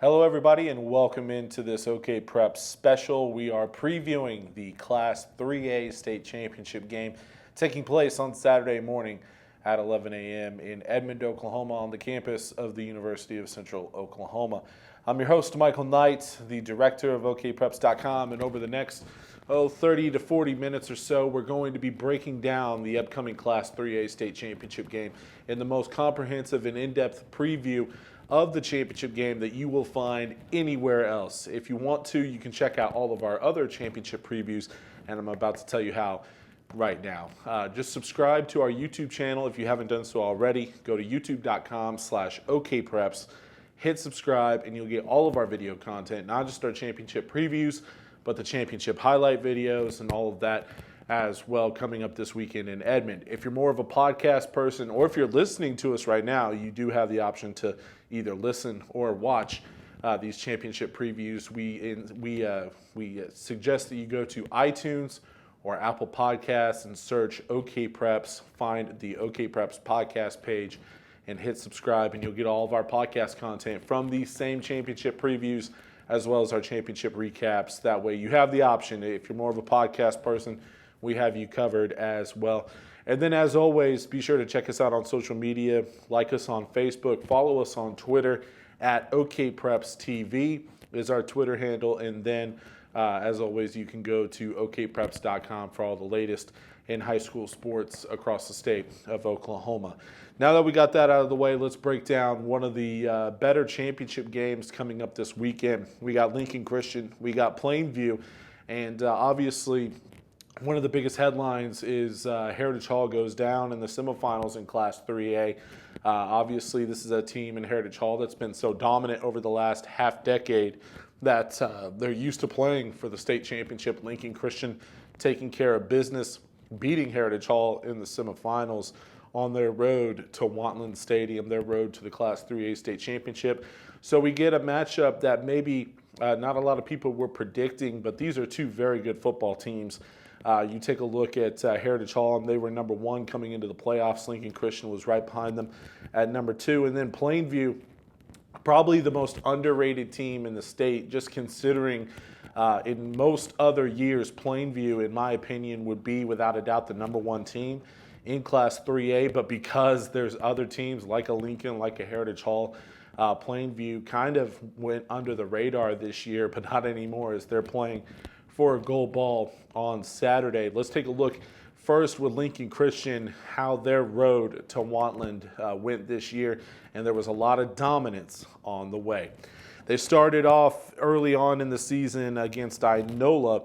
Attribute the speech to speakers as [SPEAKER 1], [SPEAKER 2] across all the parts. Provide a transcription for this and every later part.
[SPEAKER 1] Hello everybody and welcome into this OKPreps special. We are previewing the Class 3A state championship game taking place on Saturday morning at 11 a.m. in Edmond, Oklahoma on the campus of the University of Central Oklahoma. I'm your host, Michael Knight, the director of OKPreps.com, and over the next 30 to 40 minutes or so, we're going to be breaking down the upcoming Class 3A state championship game in the most comprehensive and in-depth preview of the championship game that you will find anywhere else. If you want to, you can check out all of our other championship previews, and I'm about to tell you how right now. Just subscribe to our YouTube channel if you haven't done so already. Go to youtube.com/OKPreps, hit subscribe, and you'll get all of our video content, not just our championship previews, but the championship highlight videos and all of that as well coming up this weekend in Edmond. If you're more of a podcast person, or if you're listening to us right now, you do have the option to either listen or watch these championship previews. We suggest that you go to iTunes or Apple Podcasts and search OKPreps, find the OKPreps podcast page, and hit subscribe, and you'll get all of our podcast content from these same championship previews as well as our championship recaps. That way you have the option. If you're more of a podcast person, we have you covered as well. And then as always, be sure to check us out on social media, like us on Facebook, follow us on Twitter at OKPrepsTV is our Twitter handle. And then as always, you can go to OKPreps.com for all the latest in high school sports across the state of Oklahoma. Now that we got that out of the way, let's break down one of the better championship games coming up this weekend. We got Lincoln Christian, we got Plainview, and obviously one of the biggest headlines is Heritage Hall goes down in the semifinals in Class 3A. Obviously, this is a team in Heritage Hall that's been so dominant over the last half decade that they're used to playing for the state championship. Lincoln Christian taking care of business, beating Heritage Hall in the semifinals on their road to Wantland Stadium, their road to the Class 3A state championship. So we get a matchup that maybe not a lot of people were predicting, but these are two very good football teams. You take a look at Heritage Hall, and they were number one coming into the playoffs. Lincoln Christian was right behind them at number two. And then Plainview, probably the most underrated team in the state, just considering in most other years, Plainview, in my opinion, would be without a doubt the number one team in Class 3A. But because there's other teams like a Lincoln, like a Heritage Hall, Plainview kind of went under the radar this year, but not anymore as they're playing for a gold ball on Saturday. Let's take a look first with Lincoln Christian, how their road to Wantland went this year, and there was a lot of dominance on the way. They started off early on in the season against Inola.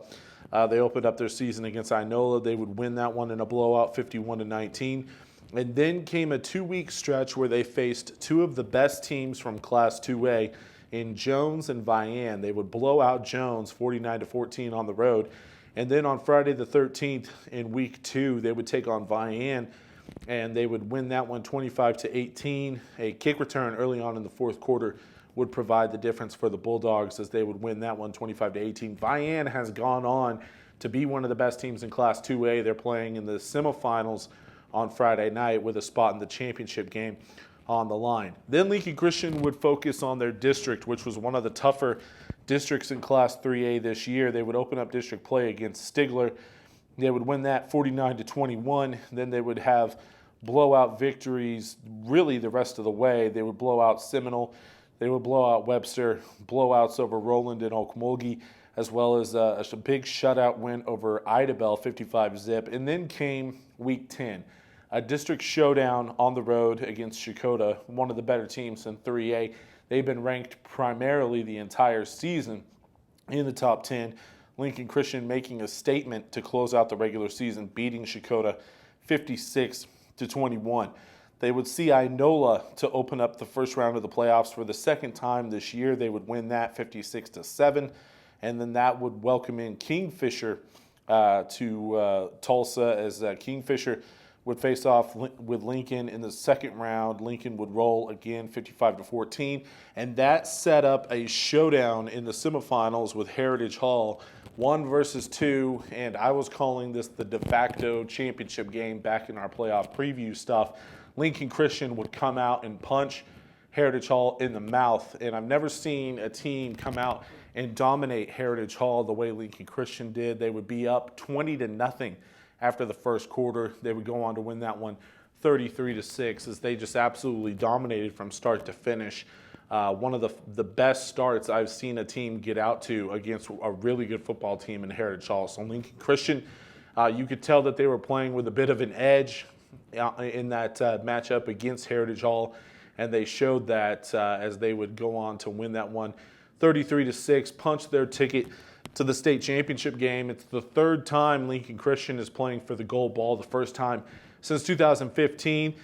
[SPEAKER 1] They opened up their season against Inola. They would win that one in a blowout, 51-19. And then came a 2-week stretch where they faced two of the best teams from Class 2A in Jones and Vian. They would blow out Jones 49-14 on the road. And then on Friday the 13th in week 2, they would take on Vian, and they would win that one 25-18. A kick return early on in the fourth quarter would provide the difference for the Bulldogs as they would win that one 25-18. Vian has gone on to be one of the best teams in Class 2A. They're playing in the semifinals on Friday night with a spot in the championship game on the line. Then Lincoln Christian would focus on their district, which was one of the tougher districts in Class 3A this year. They would open up district play against Stigler. They would win that 49-21. Then they would have blowout victories really the rest of the way. They would blow out Seminole. They would blow out Webster, blowouts over Roland and Okmulgee, as well as a big shutout win over Idabel, 55-zip. And then came week 10. A district showdown on the road against Shakota, one of the better teams in 3A. They've been ranked primarily the entire season in the top 10. Lincoln Christian making a statement to close out the regular season, beating Shakota 56-21. They would see Inola to open up the first round of the playoffs for the second time this year. They would win that 56-7, and then that would welcome in Kingfisher to Tulsa as Kingfisher would face off with Lincoln in the second round. Lincoln would roll again 55-14, and that set up a showdown in the semifinals with Heritage Hall, 1 versus 2, and I was calling this the de facto championship game back in our playoff preview stuff. Lincoln Christian would come out and punch Heritage Hall in the mouth. And I've never seen a team come out and dominate Heritage Hall the way Lincoln Christian did. They would be up 20-0 after the first quarter. They would go on to win that one 33-6 as they just absolutely dominated from start to finish. One of the best starts I've seen a team get out to against a really good football team in Heritage Hall. So Lincoln Christian, you could tell that they were playing with a bit of an edge in that matchup against Heritage Hall, and they showed that as they would go on to win that one 33-6, punch their ticket to the state championship game. It's the third time Lincoln Christian is playing for the gold ball, the first time since 2015.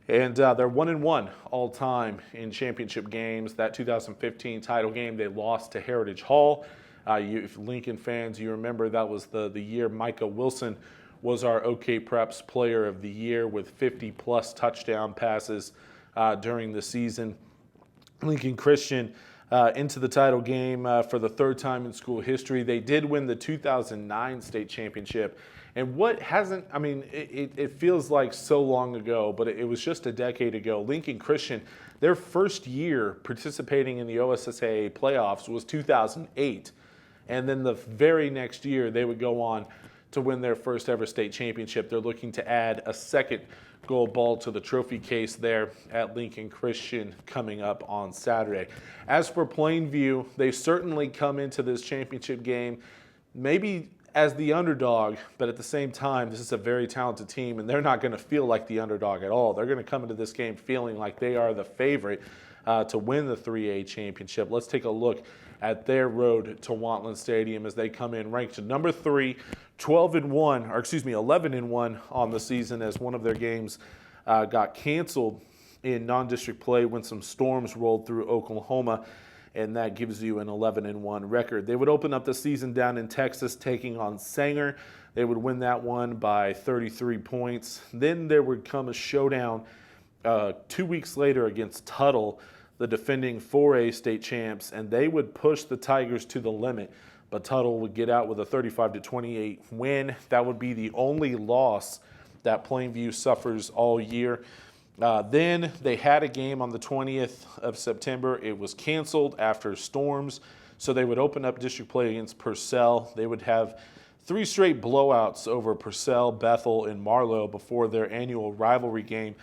[SPEAKER 1] And they're 1-1 all time in championship games. That 2015 title game, they lost to Heritage Hall. If Lincoln fans, you remember that was the year Micah Wilson was our OKPreps Player of the Year with 50-plus touchdown passes during the season. Lincoln Christian into the title game for the third time in school history. They did win the 2009 state championship. And what hasn't, I mean, it feels like so long ago, but it was just a decade ago. Lincoln Christian, their first year participating in the OSSAA playoffs was 2008. And then the very next year, they would go on to win their first ever state championship. They're looking to add a second gold ball to the trophy case there at Lincoln Christian coming up on Saturday. As for Plainview, they certainly come into this championship game maybe as the underdog, but at the same time, this is a very talented team, and they're not going to feel like the underdog at all. They're going to come into this game feeling like they are the favorite to win the 3A championship. Let's take a look at their road to Wantland Stadium as they come in ranked number 3, 11-1 on the season, as one of their games got canceled in non-district play when some storms rolled through Oklahoma, and that gives you an 11-1 record. They would open up the season down in Texas, taking on Sanger. They would win that one by 33 points. Then there would come a showdown 2 weeks later against Tuttle, the defending 4A state champs, and they would push the Tigers to the limit. But Tuttle would get out with a 35-28 win. That would be the only loss that Plainview suffers all year. Then they had a game on the 20th of September. It was canceled after storms, so they would open up district play against Purcell. They would have 3 straight blowouts over Purcell, Bethel, and Marlow before their annual rivalry game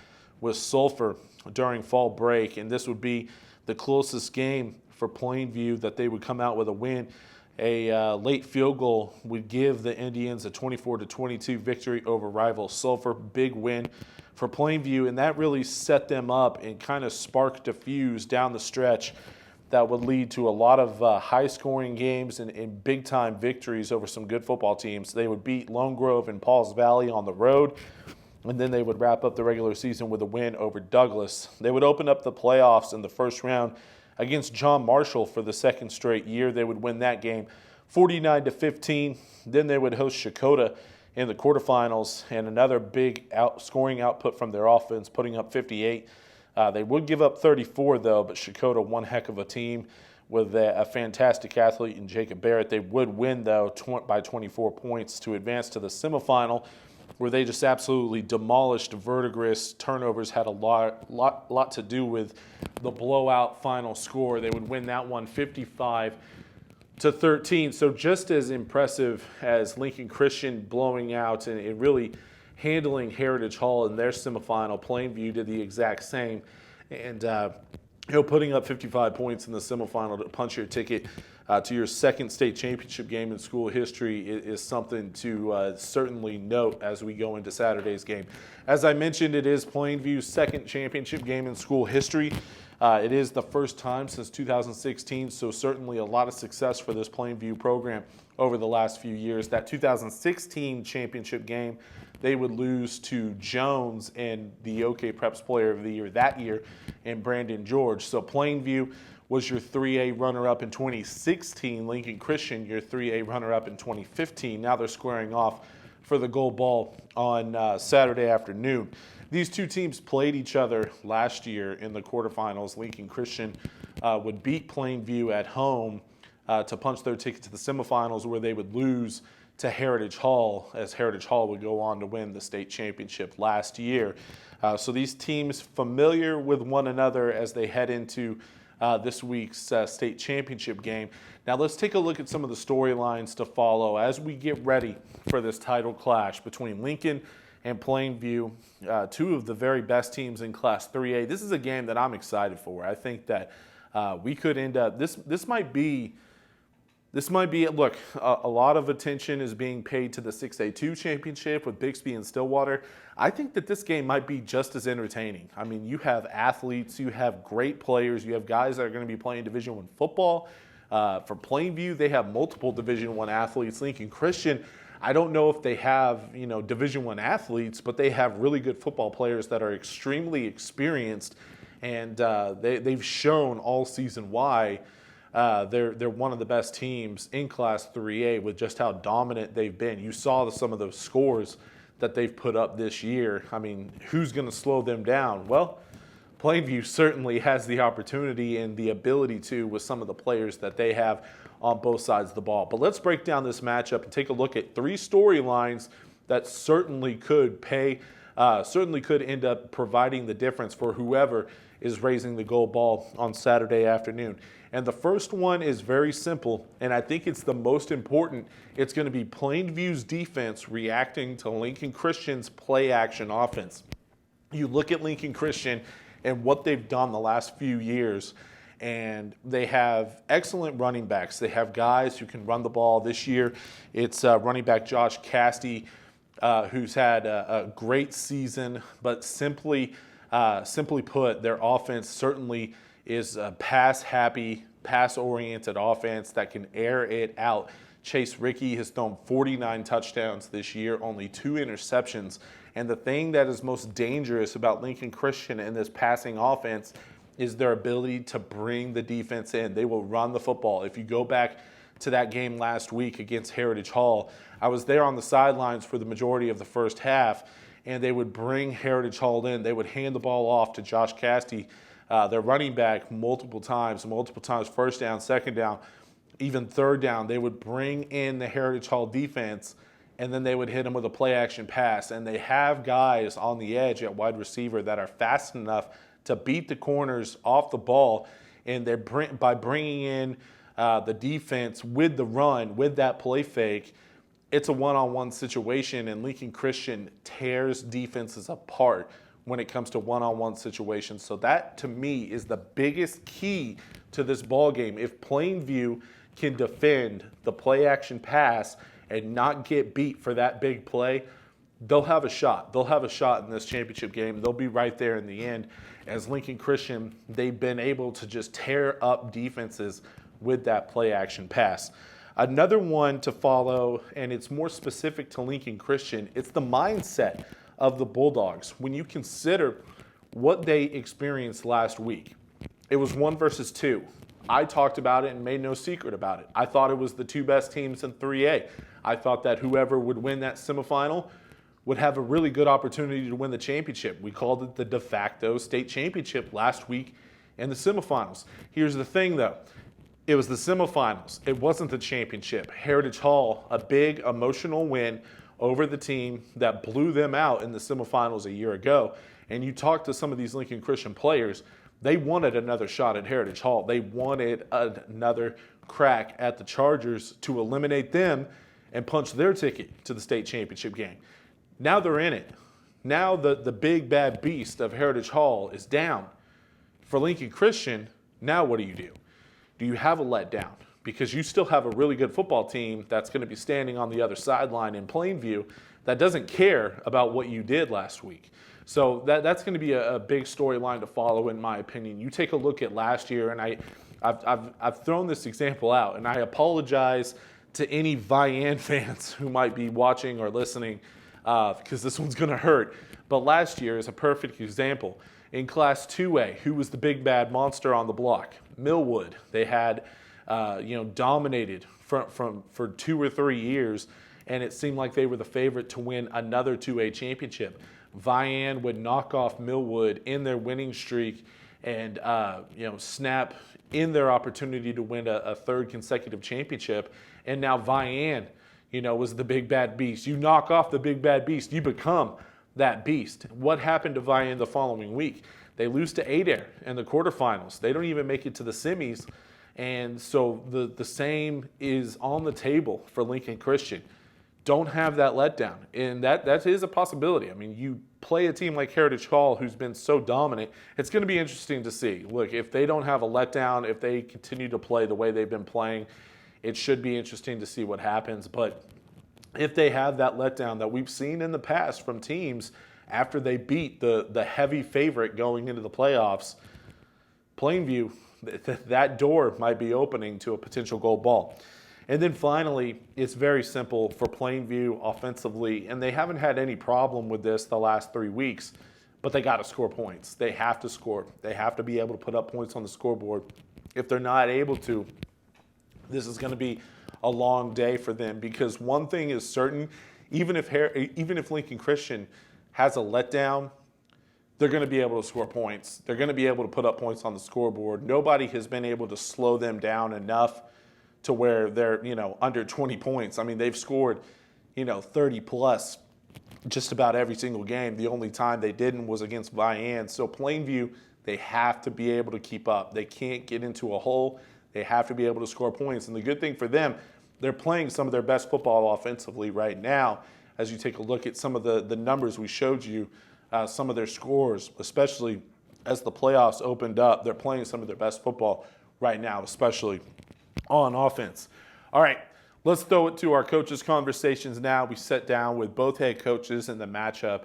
[SPEAKER 1] with Sulphur during fall break, and this would be the closest game for Plainview that they would come out with a win. A late field goal would give the Indians a 24-22 victory over rival Sulphur. Big win for Plainview, and that really set them up and kind of sparked a fuse down the stretch that would lead to a lot of high-scoring games and big-time victories over some good football teams. They would beat Lone Grove and Pauls Valley on the road, and then they would wrap up the regular season with a win over Douglas. They would open up the playoffs in the first round against John Marshall for the second straight year. They would win that game 49-15. Then they would host Shakota in the quarterfinals, and another big scoring output from their offense, putting up 58. They would give up 34, though, but Shakota, one heck of a team with a fantastic athlete in Jacob Barrett. They would win, though, by 24 points to advance to the semifinal, where they just absolutely demolished Verdigris. Turnovers had a lot to do with the blowout final score. They would win that one 55-13. So just as impressive as Lincoln Christian blowing out and really handling Heritage Hall in their semifinal, Plainview did the exact same. And putting up 55 points in the semifinal to punch your ticket to your second state championship game in school history is something to certainly note as we go into Saturday's game. As I mentioned, it is Plainview's second championship game in school history. It is the first time since 2016, so certainly a lot of success for this Plainview program over the last few years. That 2016 championship game, they would lose to Jones and the OKPreps Player of the Year that year and Brandon George. So Plainview was your 3A runner-up in 2016. Lincoln Christian, your 3A runner-up in 2015. Now they're squaring off for the gold ball on Saturday afternoon. These two teams played each other last year in the quarterfinals. Lincoln Christian would beat Plainview at home to punch their ticket to the semifinals, where they would lose to Heritage Hall, as Heritage Hall would go on to win the state championship last year. So these teams familiar with one another as they head into this week's state championship game. Now let's take a look at some of the storylines to follow as we get ready for this title clash between Lincoln and Plainview, two of the very best teams in Class 3A. This is a game that I'm excited for. I think that we could end up, this might be, look, a lot of attention is being paid to the 6A2 championship with Bixby and Stillwater. I think that this game might be just as entertaining. I mean, you have athletes, you have great players, you have guys that are going to be playing Division I football. For Plainview, they have multiple Division I athletes. Lincoln Christian, I don't know if they have, Division I athletes, but they have really good football players that are extremely experienced, and they've shown all season why they're one of the best teams in Class 3A with just how dominant they've been. You saw some of those scores that they've put up this year. I mean, who's going to slow them down? Well, Plainview certainly has the opportunity and the ability to with some of the players that they have on both sides of the ball. But let's break down this matchup and take a look at three storylines that certainly could end up providing the difference for whoever is raising the gold ball on Saturday afternoon. And the first one is very simple, and I think it's the most important. It's going to be Plainview's defense reacting to Lincoln Christian's play-action offense. You look at Lincoln Christian and what they've done the last few years, and they have excellent running backs. They have guys who can run the ball. This year, it's running back Josh Castey, who's had a great season, but simply put, their offense certainly is a pass-happy, pass-oriented offense that can air it out. Chase Ricke has thrown 49 touchdowns this year, only 2 interceptions. And the thing that is most dangerous about Lincoln Christian in this passing offense is their ability to bring the defense in. They will run the football. If you go back to that game last week against Heritage Hall, I was there on the sidelines for the majority of the first half, and they would bring Heritage Hall in. They would hand the ball off to Josh Castey, their running back, multiple times, first down, second down, even third down. They would bring in the Heritage Hall defense, and then they would hit them with a play-action pass. And they have guys on the edge at wide receiver that are fast enough to beat the corners off the ball. And by bringing in the defense with the run, with that play fake, it's a one-on-one situation, and Lincoln Christian tears defenses apart when it comes to one-on-one situations. So that, to me, is the biggest key to this ball game. If Plainview can defend the play-action pass and not get beat for that big play, they'll have a shot. They'll have a shot in this championship game. They'll be right there in the end. As Lincoln Christian, they've been able to just tear up defenses with that play-action pass. Another one to follow, and it's more specific to Lincoln Christian, it's the mindset of the Bulldogs. When you consider what they experienced last week, it was 1 versus 2. I talked about it and made no secret about it. I thought it was the 2 best teams in 3A. I thought that whoever would win that semifinal would have a really good opportunity to win the championship. We called it the de facto state championship last week in the semifinals. Here's the thing, though. It was the semifinals. It wasn't the championship. Heritage Hall, a big emotional win over the team that blew them out in the semifinals a year ago. And you talk to some of these Lincoln Christian players, they wanted another shot at Heritage Hall. They wanted another crack at the Chargers to eliminate them and punch their ticket to the state championship game. Now they're in it. Now the big bad beast of Heritage Hall is down. For Lincoln Christian, now what do? Do you have a letdown? Because you still have a really good football team that's going to be standing on the other sideline in Plainview that doesn't care about what you did last week. So that's going to be a big storyline to follow, in my opinion. You take a look at last year, and I've thrown this example out, and I apologize to any Vian fans who might be watching or listening, because this one's going to hurt. But last year is a perfect example. In Class 2A, who was the big bad monster on the block? Millwood. They had dominated for 2 or 3 years, and it seemed like they were the favorite to win another 2A championship. Vian would knock off Millwood in their winning streak and snap in their opportunity to win a third consecutive championship. And now Vian, was the big bad beast. You knock off the big bad beast, you become that beast. What happened to Vian the following week? They lose to Adair in the quarterfinals. They don't even make it to the semis. And so the same is on the table for Lincoln Christian. Don't have that letdown. And that is a possibility. I mean, you play a team like Heritage Hall who's been so dominant. It's going to be interesting to see. Look, if they don't have a letdown, if they continue to play the way they've been playing, it should be interesting to see what happens. But if they have that letdown that we've seen in the past from teams after they beat the heavy favorite going into the playoffs, Plainview, that door might be opening to a potential gold ball. And then finally, it's very simple for Plainview offensively, and they haven't had any problem with this the last 3 weeks, but they got to score points. They have to score. They have to be able to put up points on the scoreboard. If they're not able to, this is going to be a long day for them, because one thing is certain, even if Lincoln Christian has a letdown, they're going to be able to score points. They're going to be able to put up points on the scoreboard. Nobody has been able to slow them down enough to where they're, under 20 points. I mean, they've scored, 30 plus just about every single game. The only time they didn't was against Vian. So Plainview, they have to be able to keep up. They can't get into a hole. They have to be able to score points. And the good thing for them, they're playing some of their best football offensively right now. As you take a look at some of the numbers we showed you, some of their scores, especially as the playoffs opened up, they're playing some of their best football right now, especially on offense. All right, let's throw it to our coaches' conversations now. We sat down with both head coaches in the matchup.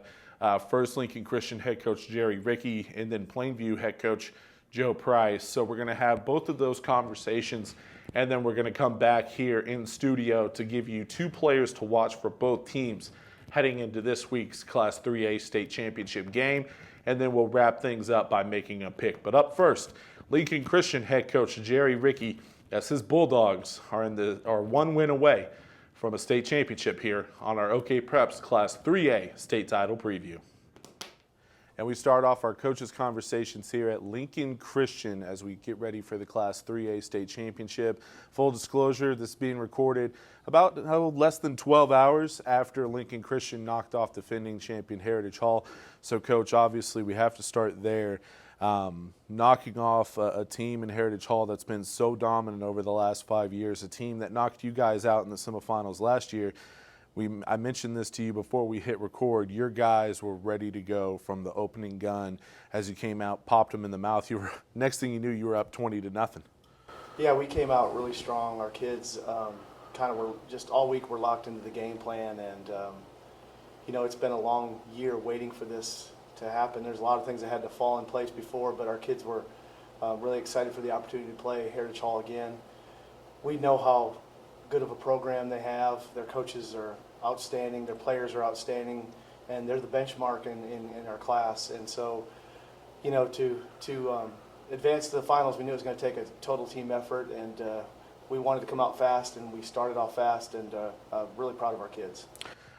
[SPEAKER 1] First, Lincoln Christian head coach Jerry Ricke, and then Plainview head coach Joe Price. So we're going to have both of those conversations, and then we're going to come back here in studio to give you two players to watch for both teams heading into this week's Class 3A state championship game, and then we'll wrap things up by making a pick. But up first, Lincoln Christian head coach Jerry Ricke, as his Bulldogs are one win away from a state championship here on our OKPreps Class 3A state title preview. And we start off our coaches' conversations here at Lincoln Christian as we get ready for the Class 3A state championship. Full disclosure, this is being recorded about less than 12 hours after Lincoln Christian knocked off defending champion Heritage Hall. So, Coach, obviously we have to start there. Knocking off a team in Heritage Hall that's been so dominant over the last 5 years, a team that knocked you guys out in the semifinals last year. I mentioned this to you before we hit record. Your guys were ready to go from the opening gun. As you came out, popped them in the mouth. Next thing you knew, you were up 20-0.
[SPEAKER 2] Yeah, we came out really strong. Our kids kind of were just all week were locked into the game plan, and it's been a long year waiting for this to happen. There's a lot of things that had to fall in place before, but our kids were really excited for the opportunity to play Heritage Hall again. We know how good of a program they have. Their coaches are outstanding, their players are outstanding, and they're the benchmark in our class. And so, to advance to the finals, we knew it was going to take a total team effort, and we wanted to come out fast, and we started off fast, and really proud of our kids.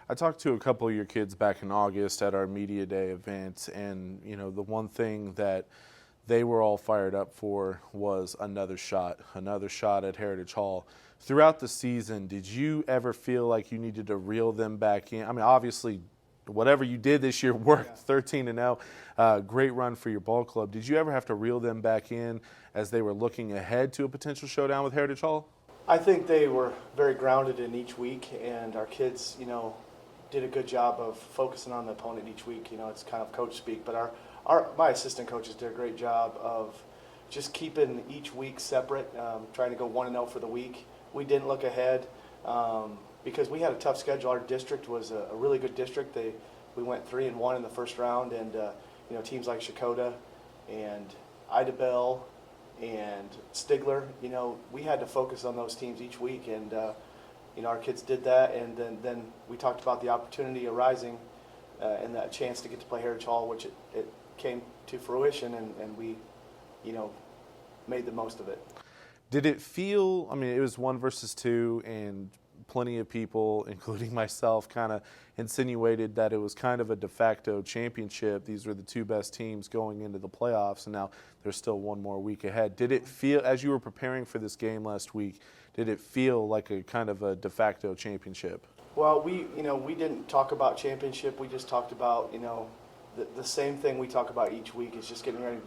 [SPEAKER 1] I talked to a couple of your kids back in August at our Media Day event, and the one thing that they were all fired up for was another shot at Heritage Hall. Throughout the season, did you ever feel like you needed to reel them back in? I mean, obviously, whatever you did this year worked, 13-0, great run for your ball club. Did you ever have to reel them back in as they were looking ahead to a potential showdown with Heritage Hall?
[SPEAKER 2] I think they were very grounded in each week, and our kids, did a good job of focusing on the opponent each week. It's kind of coach speak, but my assistant coaches did a great job of just keeping each week separate, trying to go 1-0 for the week. We didn't look ahead because we had a tough schedule. Our district was a really good district. We went 3-1 in the first round, and teams like Shakota and Idabel and Stigler, we had to focus on those teams each week, and our kids did that. And then we talked about the opportunity arising and that chance to get to play Heritage Hall, which it came to fruition, and we made the most of it.
[SPEAKER 1] Did it feel, it was 1 versus 2, and plenty of people, including myself, kind of insinuated that it was kind of a de facto championship. These were the two best teams going into the playoffs, and now there's still one more week ahead. Did it feel, as you were preparing for this game last week, did it feel like a kind of a de facto championship?
[SPEAKER 2] Well, we didn't talk about championship. We just talked about, the same thing we talk about each week is just getting ready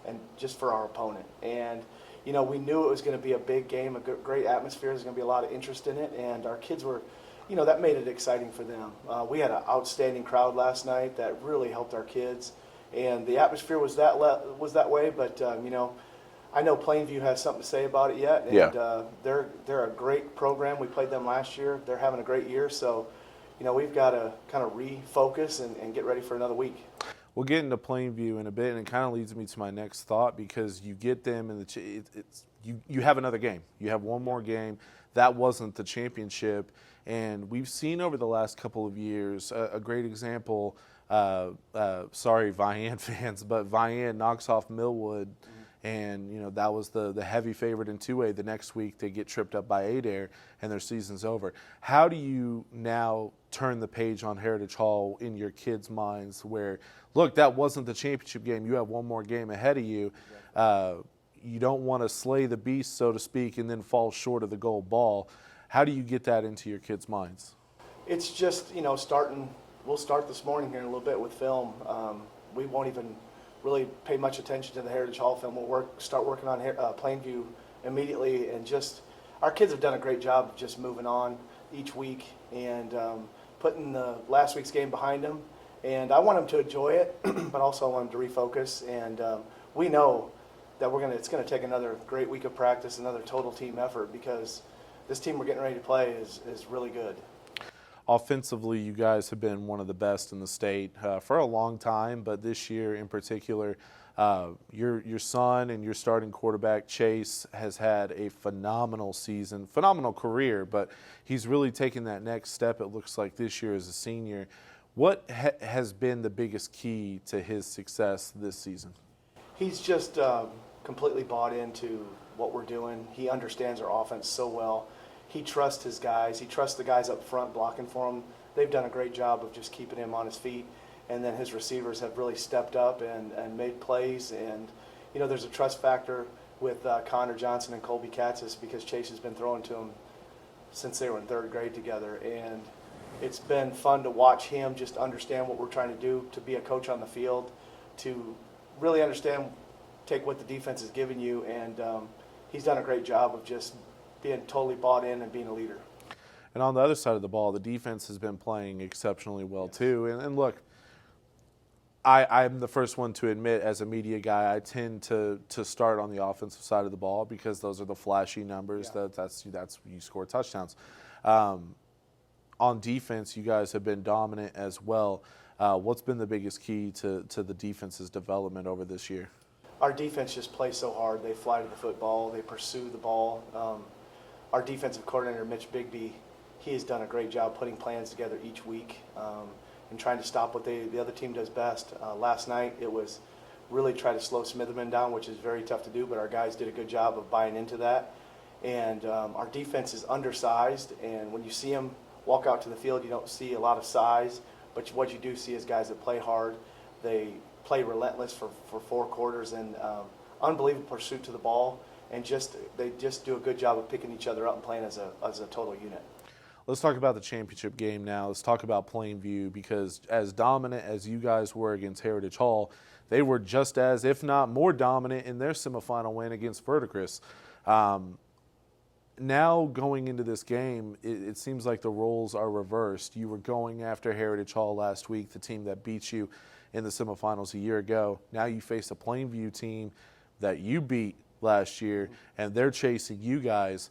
[SPEAKER 2] and just for our opponent. And, we knew it was going to be a big game, a great atmosphere. There's going to be a lot of interest in it. And our kids were, that made it exciting for them. We had an outstanding crowd last night that really helped our kids. And the atmosphere was that way. But, I know Plainview has something to say about it yet. And they're a great program. We played them last year. They're having a great year. So, we've got to kind of refocus and get ready for another week.
[SPEAKER 1] We'll get into Plainview in a bit, and it kind of leads me to my next thought, because you get them in you have another game. You have one more game. That wasn't the championship, and we've seen over the last couple of years a great example. Sorry, Vian fans, but Vian knocks off Millwood, and that was the heavy favorite in 2A. The next week they get tripped up by Adair, and their season's over. How do you now turn the page on Heritage Hall in your kids' minds where, look, that wasn't the championship game. You have one more game ahead of you. You don't want to slay the beast, so to speak, and then fall short of the gold ball. How do you get that into your kids' minds?
[SPEAKER 2] It's just, starting. We'll start this morning here in a little bit with film. We won't even really pay much attention to the Heritage Hall film. We'll start working on Plainview immediately, and just our kids have done a great job of just moving on each week and putting the last week's game behind them. And I want them to enjoy it, but also I want them to refocus. And we know that it's going to take another great week of practice, another total team effort, because this team we're getting ready to play is really good.
[SPEAKER 1] Offensively, you guys have been one of the best in the state for a long time, but this year in particular, your son and your starting quarterback, Chase, has had a phenomenal season, phenomenal career, but he's really taken that next step, it looks like, this year as a senior. What has been the biggest key to his success this season? He's
[SPEAKER 2] just completely bought into what we're doing. He understands our offense so well. He trusts his guys. He trusts the guys up front blocking for him. They've done a great job of just keeping him on his feet. And then his receivers have really stepped up and made plays. And, there's a trust factor with Connor Johnson and Colby Katzis, because Chase has been throwing to him since they were in third grade together. And it's been fun to watch him just understand what we're trying to do, to be a coach on the field, to really understand, take what the defense is giving you. And he's done a great job of just being totally bought in and being a leader.
[SPEAKER 1] And on the other side of the ball, the defense has been playing exceptionally well too. And look, I'm the first one to admit, as a media guy, I tend to start on the offensive side of the ball, because those are the flashy numbers. Yeah. That's you score touchdowns. On defense, you guys have been dominant as well. What's been the biggest key to the defense's development over this year?
[SPEAKER 2] Our defense just plays so hard. They fly to the football. They pursue the ball. Our defensive coordinator, Mitch Bigby, he has done a great job putting plans together each week and trying to stop what the other team does best. Last night, it was really try to slow Smitherman down, which is very tough to do, but our guys did a good job of buying into that. And our defense is undersized, and when you see them walk out to the field, you don't see a lot of size, but what you do see is guys that play hard. They play relentless for 4 quarters, and unbelievable pursuit to the ball, and they just do a good job of picking each other up and playing as a total unit.
[SPEAKER 1] Let's talk about the championship game now. Let's talk about Plainview, because as dominant as you guys were against Heritage Hall, they were just as, if not more dominant in their semifinal win against Verticruz. Now going into this game, it seems like the roles are reversed. You were going after Heritage Hall last week, the team that beat you in the semifinals a year ago. Now you face a Plainview team that you beat last year, and they're chasing you guys.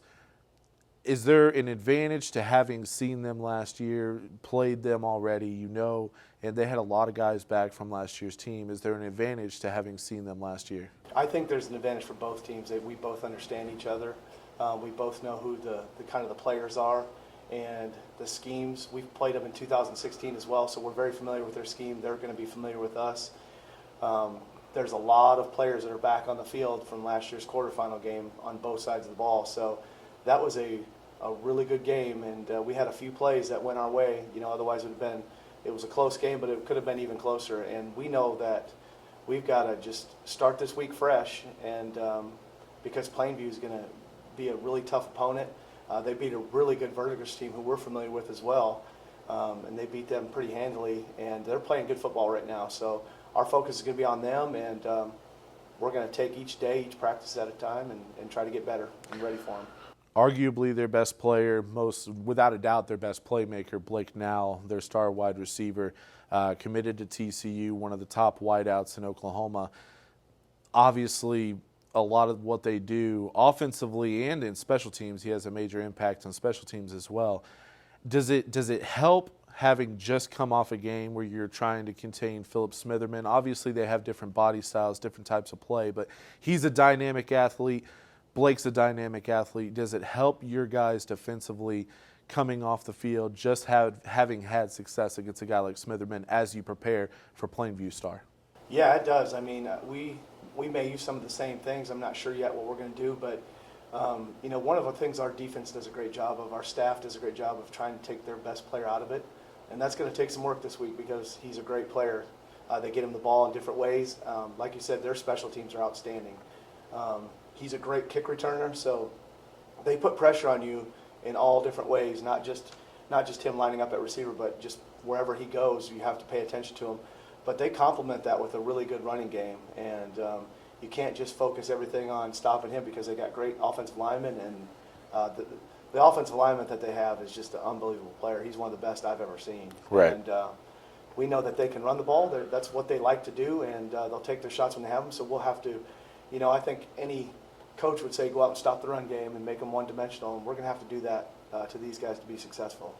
[SPEAKER 1] Is there an advantage to having seen them last year, played them already, and they had a lot of guys back from last year's team? Is there an advantage to having seen them last year?
[SPEAKER 2] I think there's an advantage for both teams. We both understand each other. We both know who the kind of the players are and the schemes. We've played them in 2016 as well, so we're very familiar with their scheme. They're going to be familiar with us. There's a lot of players that are back on the field from last year's quarterfinal game on both sides of the ball. So that was a a really good game, and we had a few plays that went our way. Otherwise it was a close game, but it could have been even closer. And we know that we've got to just start this week fresh, and because Plainview is going to be a really tough opponent. They beat a really good Verdigris team who we're familiar with as well, and they beat them pretty handily, and they're playing good football right now. So our focus is going to be on them, and we're going to take each day, each practice at a time, and try to get better and ready for them.
[SPEAKER 1] Arguably their best player, without a doubt their best playmaker, Blake Now, their star wide receiver, committed to TCU, one of the top wideouts in Oklahoma. Obviously, a lot of what they do offensively and in special teams, he has a major impact on special teams as well. Does it help having just come off a game where you're trying to contain Philip Smitherman? Obviously, they have different body styles, different types of play, but he's a dynamic athlete. Blake's a dynamic athlete. Does it help your guys defensively coming off the field, just having had success against a guy like Smitherman as you prepare for Plainview Star?
[SPEAKER 2] Yeah, it does. I mean, we may use some of the same things. I'm not sure yet what we're going to do, but one of the things our defense does a great job of, our staff does a great job of trying to take their best player out of it, and that's going to take some work this week because he's a great player. They get him the ball in different ways. Like you said, their special teams are outstanding. He's a great kick returner, so they put pressure on you in all different ways, not just him lining up at receiver, but just wherever he goes, you have to pay attention to him. But they complement that with a really good running game, and you can't just focus everything on stopping him because they got great offensive linemen, and the offensive lineman that they have is just an unbelievable player. He's one of the best I've ever seen.
[SPEAKER 1] Right.
[SPEAKER 2] And we know that they can run the ball. That's what they like to do, and they'll take their shots when they have them. So we'll have to, I think any coach would say go out and stop the run game and make them one-dimensional, and we're going to have to do that to these guys to be successful.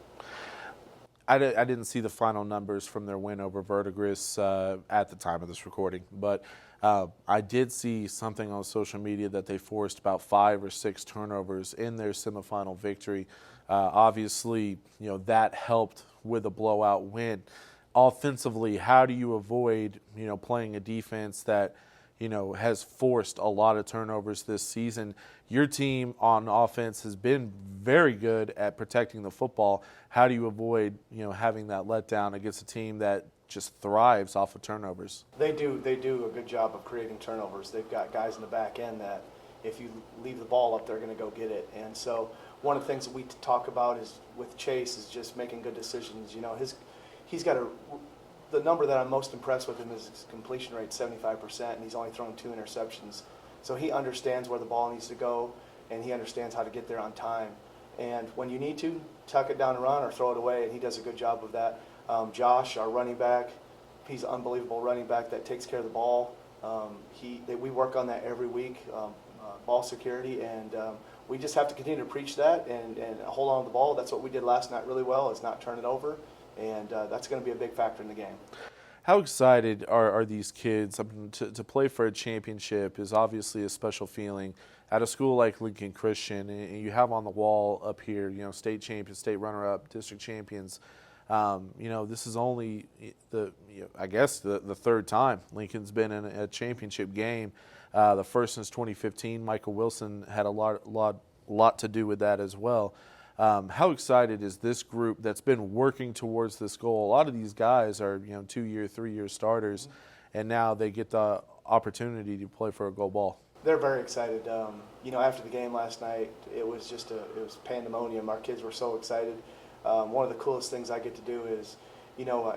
[SPEAKER 1] I didn't see the final numbers from their win over Verdigris at the time of this recording, but I did see something on social media that they forced about 5 or 6 turnovers in their semifinal victory. Obviously, that helped with a blowout win. Offensively, how do you avoid, playing a defense that has forced a lot of turnovers this season? Your team on offense has been very good at protecting the football. How do you avoid, having that letdown against a team that just thrives off of turnovers?
[SPEAKER 2] They do a good job of creating turnovers. They've got guys in the back end that if you leave the ball up, they're going to go get it. And so one of the things that we talk about is with Chase is just making good decisions. He's got the number that I'm most impressed with him is his completion rate, 75%, and he's only thrown 2 interceptions. So he understands where the ball needs to go, and he understands how to get there on time. And when you need to, tuck it down and run or throw it away, and he does a good job of that. Josh, our running back, he's an unbelievable running back that takes care of the ball. We work on that every week, ball security, and we just have to continue to preach that and hold on to the ball. That's what we did last night really well, is not turn it over. And that's going to be a big factor in the game.
[SPEAKER 1] How excited are these kids? To play for a championship is obviously a special feeling. At a school like Lincoln Christian, and you have on the wall up here, state champions, state runner-up, district champions. This is only the third time Lincoln's been in a championship game. The first since 2015. Michael Wilson had a lot to do with that as well. How excited is this group that's been working towards this goal? A lot of these guys are 2-year, 3-year starters, and now they get the opportunity to play for a gold ball.
[SPEAKER 2] They're very excited. After the game last night, it was pandemonium. Our kids were so excited. One of the coolest things I get to do is, I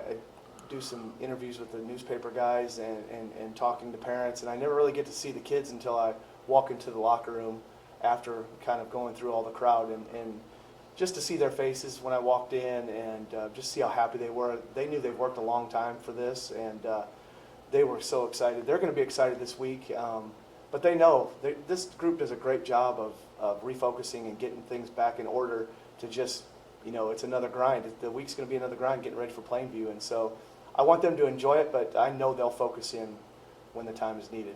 [SPEAKER 2] do some interviews with the newspaper guys and talking to parents, and I never really get to see the kids until I walk into the locker room after kind of going through all the crowd and just to see their faces when I walked in and just see how happy they were. They knew they'd worked a long time for this, and they were so excited. They're going to be excited this week, but they know this group does a great job of refocusing and getting things back in order to just, it's another grind. The week's going to be another grind getting ready for Plainview, and so I want them to enjoy it, but I know they'll focus in when the time is needed.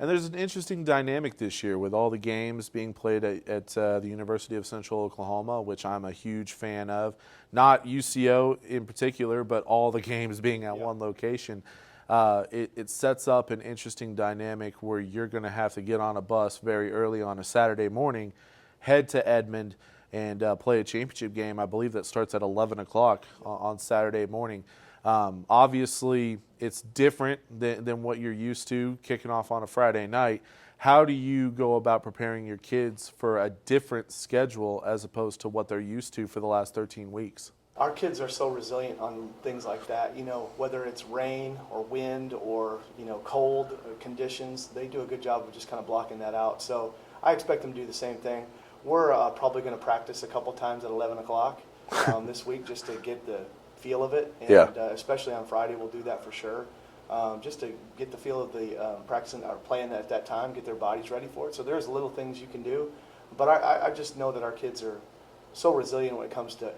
[SPEAKER 1] And there's an interesting dynamic this year with all the games being played at the University of Central Oklahoma, which I'm a huge fan of. Not UCO in particular, but all the games being at one location. It sets up an interesting dynamic where you're going to have to get on a bus very early on a Saturday morning, head to Edmond, and play a championship game. I believe that starts at 11 o'clock on Saturday morning. Obviously, it's different than what you're used to kicking off on a Friday night. How do you go about preparing your kids for a different schedule as opposed to what they're used to for the last 13 weeks?
[SPEAKER 2] Our kids are so resilient on things like that, whether it's rain or wind or, cold conditions, they do a good job of just kind of blocking that out. So I expect them to do the same thing. We're probably going to practice a couple times at 11 o'clock this week just to get the feel of it. And especially on Friday, we'll do that for sure. Just to get the feel of the practicing or playing at that time, get their bodies ready for it. So there's little things you can do. But I just know that our kids are so resilient when it comes to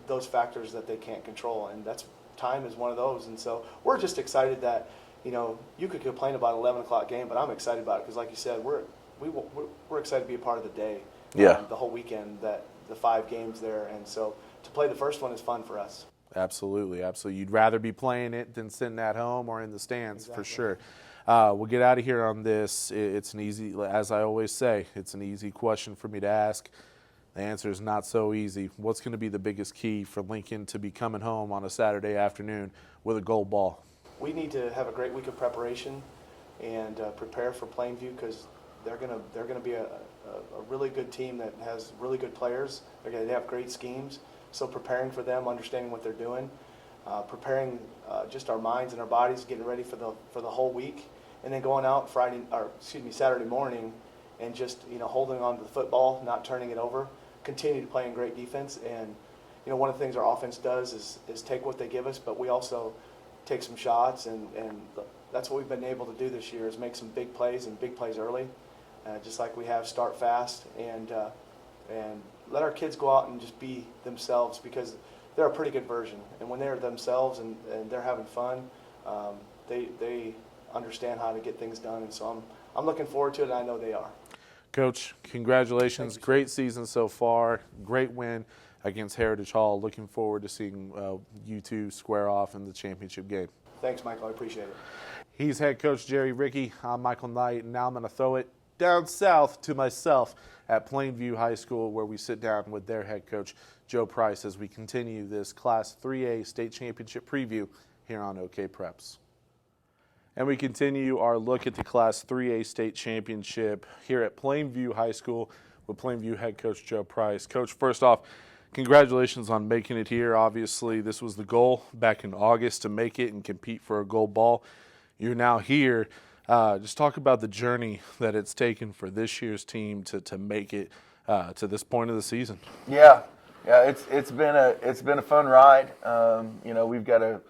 [SPEAKER 2] those factors that they can't control, and that's time is one of those. And so we're just excited that you could complain about an 11 o'clock game, but I'm excited about it because, like you said, we're excited to be a part of the day, the whole weekend, that the 5 games there, and so to play the first one is fun for us.
[SPEAKER 1] Absolutely. You'd rather be playing it than sitting at home or in the stands. Exactly. For sure. We'll get out of here on this. It's an easy, as I always say, it's an easy question for me to ask. The answer is not so easy. What's going to be the biggest key for Lincoln to be coming home on a Saturday afternoon with a gold ball? We need to have a great week of preparation and prepare for Plainview because they're going to be a really good team that has really good players. They have great schemes. So preparing for them, understanding what they're doing, preparing just our minds and our bodies, getting ready for the whole week, and then going out Saturday morning and just holding on to the football, not turning it over. Continue to play in great defense, and one of the things our offense does is take what they give us, but we also take some shots, and that's what we've been able to do this year is make some big plays and big plays early, just like we have. Start fast and let our kids go out and just be themselves because they're a pretty good version, and when they're themselves and they're having fun, they understand how to get things done, and so I'm looking forward to it, and I know they are. Coach, congratulations. Great season so far. Great win against Heritage Hall. Looking forward to seeing you two square off in the championship game. Thanks, Michael. I appreciate it. He's head coach Jerry Ricke. I'm Michael Knight, and now I'm going to throw it down south to myself at Plainview High School, where we sit down with their head coach, Joe Price, as we continue this Class 3A state championship preview here on OKPreps. And we continue our look at the Class 3A state championship here at Plainview High School with Plainview head coach Joe Price. Coach, first off, congratulations on making it here. Obviously, this was the goal back in August to make it and compete for a gold ball. You're now here. Just talk about the journey that it's taken for this year's team to make it to this point of the season.
[SPEAKER 3] Yeah, it's been a fun ride. We've got a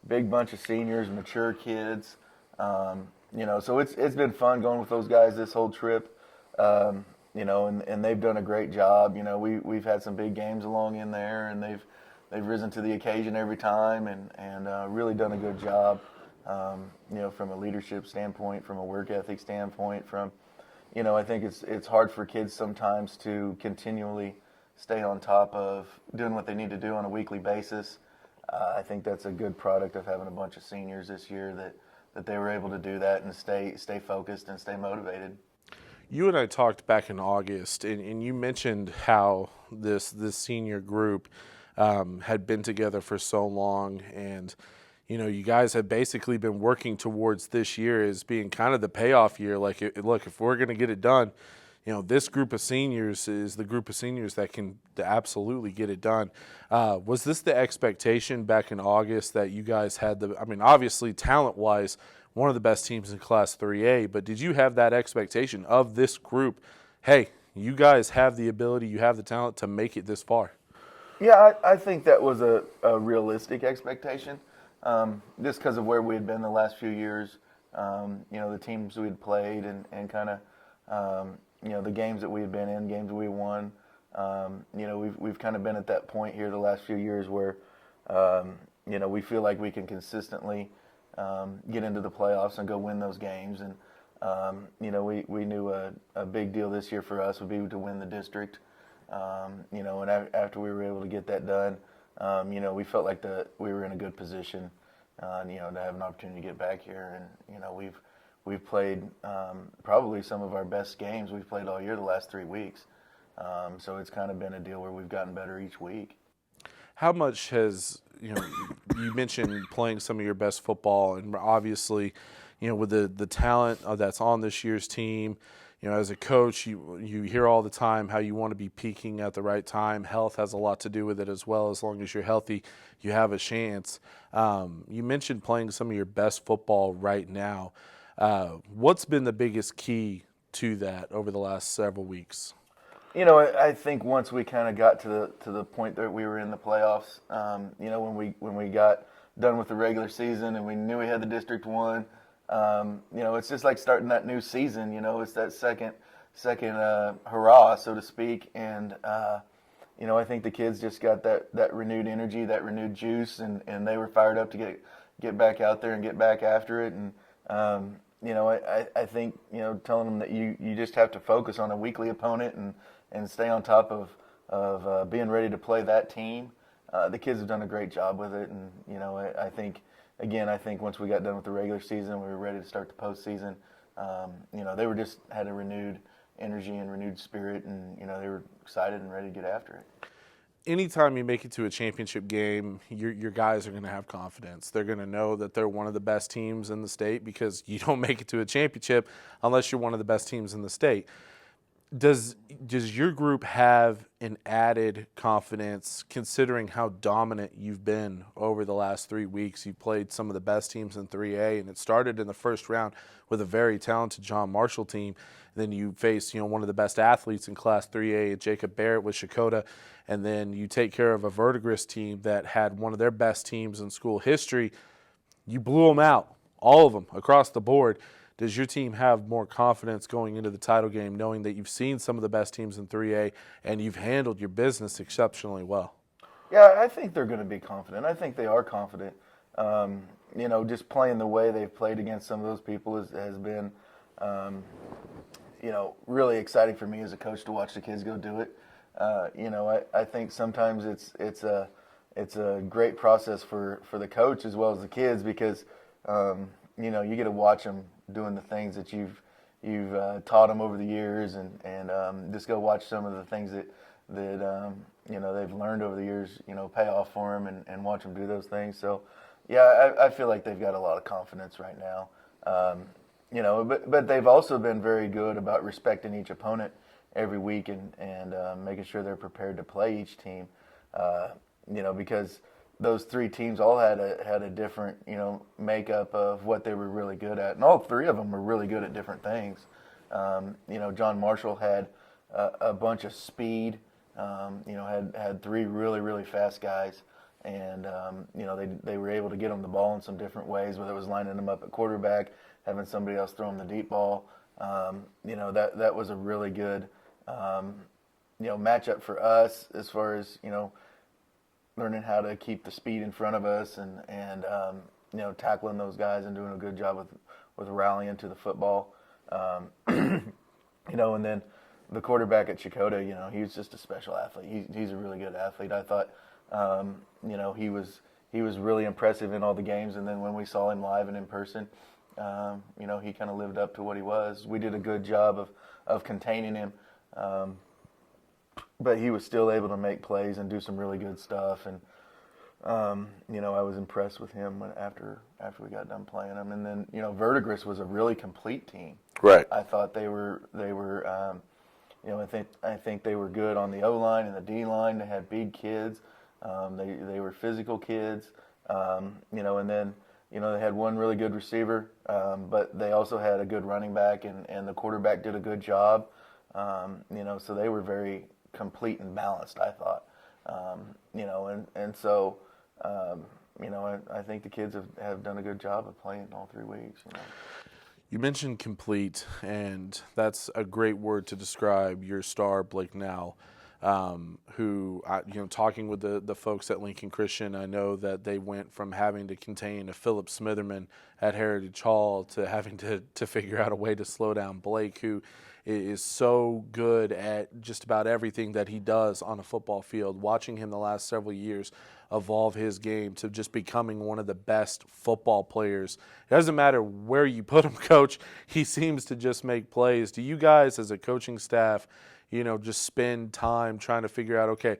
[SPEAKER 3] big bunch of seniors, mature kids. So it's been fun going with those guys this whole trip. And they've done a great job. We've had some big games along in there, and they've risen to the occasion every time, and really done a good job. From a leadership standpoint, from a work ethic standpoint, I think it's hard for kids sometimes to continually stay on top of doing what they need to do on a weekly basis. I think that's a good product of having a bunch of seniors this year that they were able to do that and stay focused and stay motivated.
[SPEAKER 1] You and I talked back in August, and you mentioned how this senior group had been together for so long, and you guys have basically been working towards this year as being kind of the payoff year. Like, look, if we're going to get it done, this group of seniors is the group of seniors that can absolutely get it done. Was this the expectation back in August that you guys had obviously talent-wise, one of the best teams in Class 3A, but did you have that expectation of this group? Hey, you guys have the ability, you have the talent to make it this far.
[SPEAKER 3] Yeah, I think that was a realistic expectation. Just because of where we had been the last few years, the teams we had played and kind of, the games that we had been in, games we won. We've kind of been at that point here the last few years where, we feel like we can consistently get into the playoffs and go win those games. And, we knew a big deal this year for us would be to win the district. And after we were able to get that done, we felt like we were in a good position, to have an opportunity to get back here. And, we've played probably some of our best games we've played all year the last 3 weeks. So it's kind of been a deal where we've gotten better each week.
[SPEAKER 1] How much has, you mentioned playing some of your best football, and obviously, with the talent that's on this year's team, as a coach, you hear all the time how you want to be peaking at the right time. Health has a lot to do with it as well. As long as you're healthy, you have a chance. You mentioned playing some of your best football right now. What's been the biggest key to that over the last several weeks?
[SPEAKER 3] I think once we kind of got to the point that we were in the playoffs, when we got done with the regular season and we knew we had the District 1, it's just like starting that new season. It's that second hurrah, so to speak. And I think the kids just got that renewed energy, that renewed juice, and they were fired up to get back out there and get back after it. And I think telling them that you just have to focus on a weekly opponent and stay on top of being ready to play that team. The kids have done a great job with it, and I think once we got done with the regular season, we were ready to start the postseason. They were just had a renewed energy and renewed spirit, and they were excited and ready to get after it.
[SPEAKER 1] Anytime you make it to a championship game, your guys are going to have confidence. They're going to know that they're one of the best teams in the state, because you don't make it to a championship unless you're one of the best teams in the state. Does your group have an added confidence, considering how dominant you've been over the last 3 weeks? You've played some of the best teams in 3A, and it started in the first round with a very talented John Marshall team. Then you face one of the best athletes in Class 3A, Jacob Barrett with Shakota, and then you take care of a Verdigris team that had one of their best teams in school history. You blew them out, all of them, across the board. Does your team have more confidence going into the title game, knowing that you've seen some of the best teams in 3A and you've handled your business exceptionally well?
[SPEAKER 3] Yeah, I think they're going to be confident. I think they are confident. Just playing the way they've played against some of those people has been, really exciting for me as a coach to watch the kids go do it. I think sometimes it's a great process for the coach as well as the kids, because you get to watch them doing the things that you've taught them over the years, and just go watch some of the things that they've learned over the years, pay off for them, and watch them do those things. So, yeah, I feel like they've got a lot of confidence right now. But they've also been very good about respecting each opponent every week and making sure they're prepared to play each team. Because those three teams all had a different, makeup of what they were really good at. And all three of them were really good at different things. John Marshall had a bunch of speed, had three really, really fast guys. And, they were able to get them the ball in some different ways, whether it was lining them up at quarterback, having somebody else throw them the deep ball. That was a really good, matchup for us as far as, learning how to keep the speed in front of us and tackling those guys and doing a good job with rallying to the football. And then the quarterback at Chakota, he was just a special athlete. He's a really good athlete. I thought, he was really impressive in all the games. And then when we saw him live and in person, he kind of lived up to what he was. We did a good job of containing him. But he was still able to make plays and do some really good stuff, and I was impressed with him after we got done playing him. And then Verdigris was a really complete team.
[SPEAKER 1] Right.
[SPEAKER 3] I thought they were I think they were good on the O line and the D line. They had big kids. They were physical kids. And then they had one really good receiver, but they also had a good running back, and the quarterback did a good job. So they were very complete and balanced, I thought. So I think the kids have done a good job of playing all 3 weeks.
[SPEAKER 1] You mentioned complete, and that's a great word to describe your star, Blake Now, who, talking with the folks at Lincoln Christian, I know that they went from having to contain a Philip Smitherman at Heritage Hall to having to figure out a way to slow down Blake, who is so good at just about everything that he does on a football field. Watching him the last several years evolve his game to just becoming one of the best football players. It doesn't matter where you put him, Coach. He seems to just make plays. Do you guys, as a coaching staff, just spend time trying to figure out, okay,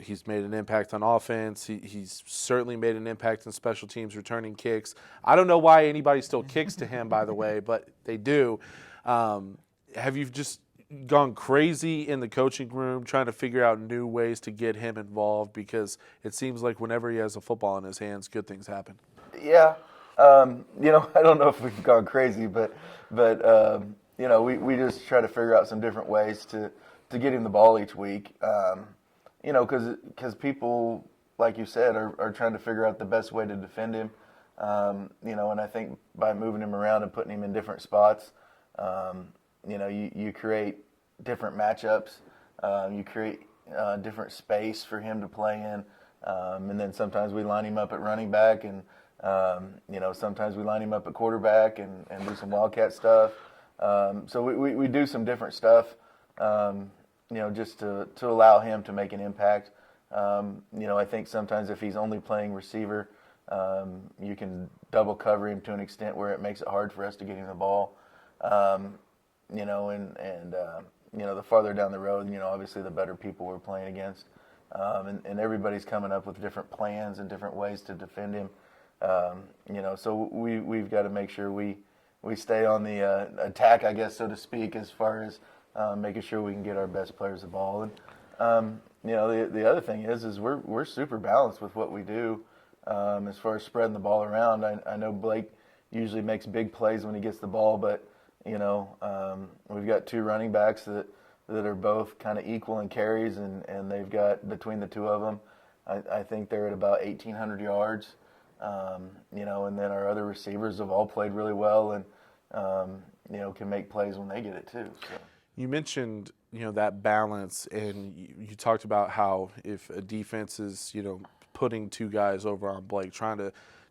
[SPEAKER 1] he's made an impact on offense. He's certainly made an impact in special teams, returning kicks. I don't know why anybody still kicks to him, by the way, but they do. Have you just gone crazy in the coaching room trying to figure out new ways to get him involved? Because it seems like whenever he has a football in his hands, good things happen.
[SPEAKER 3] Yeah. I don't know if we've gone crazy, but we just try to figure out some different ways to get him the ball each week. Because people, like you said, are trying to figure out the best way to defend him. And I think by moving him around and putting him in different spots, you create different matchups. You create different space for him to play in. And then sometimes we line him up at running back, and sometimes we line him up at quarterback and do some wildcat stuff. So we do some different stuff. Just to allow him to make an impact. I think sometimes if he's only playing receiver, you can double cover him to an extent where it makes it hard for us to get him the ball. The farther down the road, obviously the better people we're playing against. And everybody's coming up with different plans and different ways to defend him. So we've got to make sure we stay on the attack, I guess, so to speak, as far as making sure we can get our best players the ball. And the other thing is we're super balanced with what we do as far as spreading the ball around. I know Blake usually makes big plays when he gets the ball, but we've got two running backs that are both kind of equal in carries, and they've got, between the two of them, I think they're at about 1,800 yards. And then our other receivers have all played really well, and can make plays when they get it too. So.
[SPEAKER 1] You mentioned, that balance, and you talked about how if a defense is, putting two guys over on Blake, trying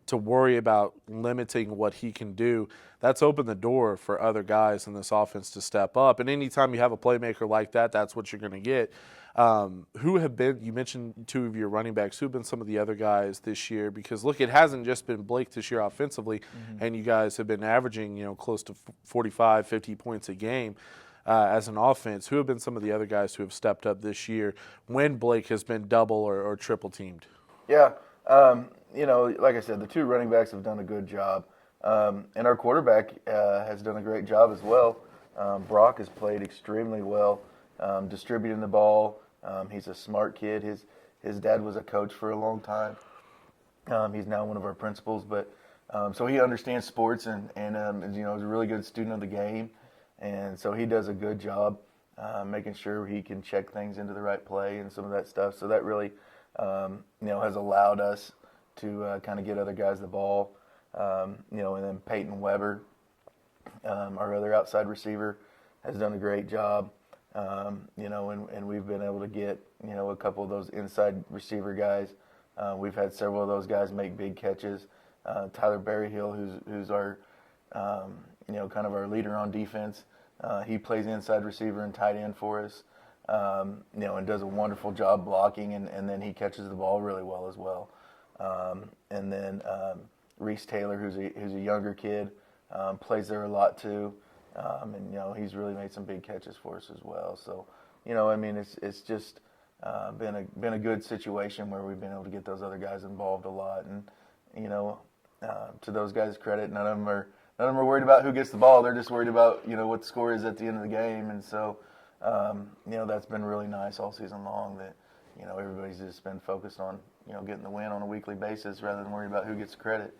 [SPEAKER 1] to worry about limiting what he can do, that's opened the door for other guys in this offense to step up. And anytime you have a playmaker like that, that's what you're going to get. Who have been, you mentioned two of your running backs, who have been some of the other guys this year? Because, look, it hasn't just been Blake this year offensively, and you guys have been averaging, close to 45, 50 points a game. As an offense, who have been some of the other guys who have stepped up this year when Blake has been double or triple teamed?
[SPEAKER 3] Yeah, like I said, the two running backs have done a good job, and our quarterback has done a great job as well. Brock has played extremely well, distributing the ball. He's a smart kid. His dad was a coach for a long time. He's now one of our principals, but so he understands sports and is a really good student of the game. And so he does a good job making sure he can check things into the right play and some of that stuff. So that really, has allowed us to kind of get other guys the ball. And then Peyton Weber, our other outside receiver, has done a great job. And we've been able to get, a couple of those inside receiver guys. We've had several of those guys make big catches. Tyler Berryhill, who's our kind of our leader on defense. He plays inside receiver and tight end for us, and does a wonderful job blocking, and then he catches the ball really well as well. And then Reese Taylor, who's a younger kid, plays there a lot too, and he's really made some big catches for us as well. So, it's just been a good situation where we've been able to get those other guys involved a lot, and to those guys' credit, none of them are worried about who gets the ball. They're just worried about, what the score is at the end of the game. And so, that's been really nice all season long that, everybody's just been focused on, getting the win on a weekly basis rather than worry about who gets credit.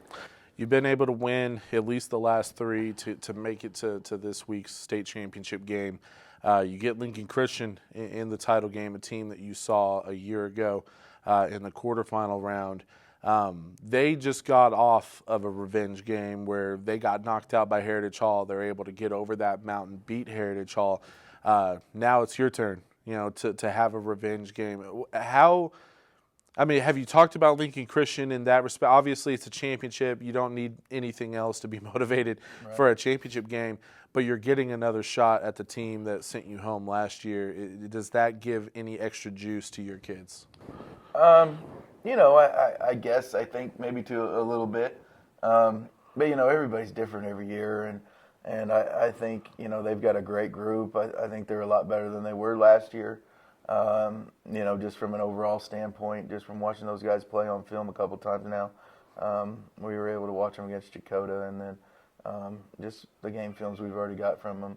[SPEAKER 1] You've been able to win at least the last three to make it to this week's state championship game. You get Lincoln Christian in the title game, a team that you saw a year ago in the quarterfinal round. They just got off of a revenge game where they got knocked out by Heritage Hall. They're able to get over that mountain, beat Heritage Hall. Now it's your turn, to have a revenge game. Have you talked about Lincoln Christian in that respect? Obviously, it's a championship. You don't need anything else to be motivated for a championship game, but you're getting another shot at the team that sent you home last year. Does that give any extra juice to your kids?
[SPEAKER 3] I guess I think maybe to a little bit. But, everybody's different every year. And, And I think, they've got a great group. I think they're a lot better than they were last year. Just from an overall standpoint, just from watching those guys play on film a couple times now. We were able to watch them against Dakota, and then just the game films we've already got from them.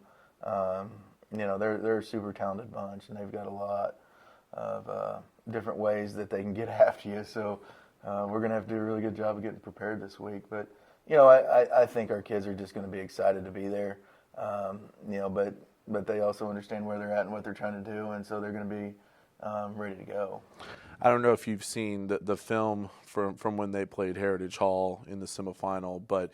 [SPEAKER 3] They're a super talented bunch, and they've got a lot of different ways that they can get after you. So we're going to have to do a really good job of getting prepared this week. But, I think our kids are just going to be excited to be there. But they also understand where they're at and what they're trying to do, and so they're going to be ready to go.
[SPEAKER 1] I don't know if you've seen the film from when they played Heritage Hall in the semifinal, but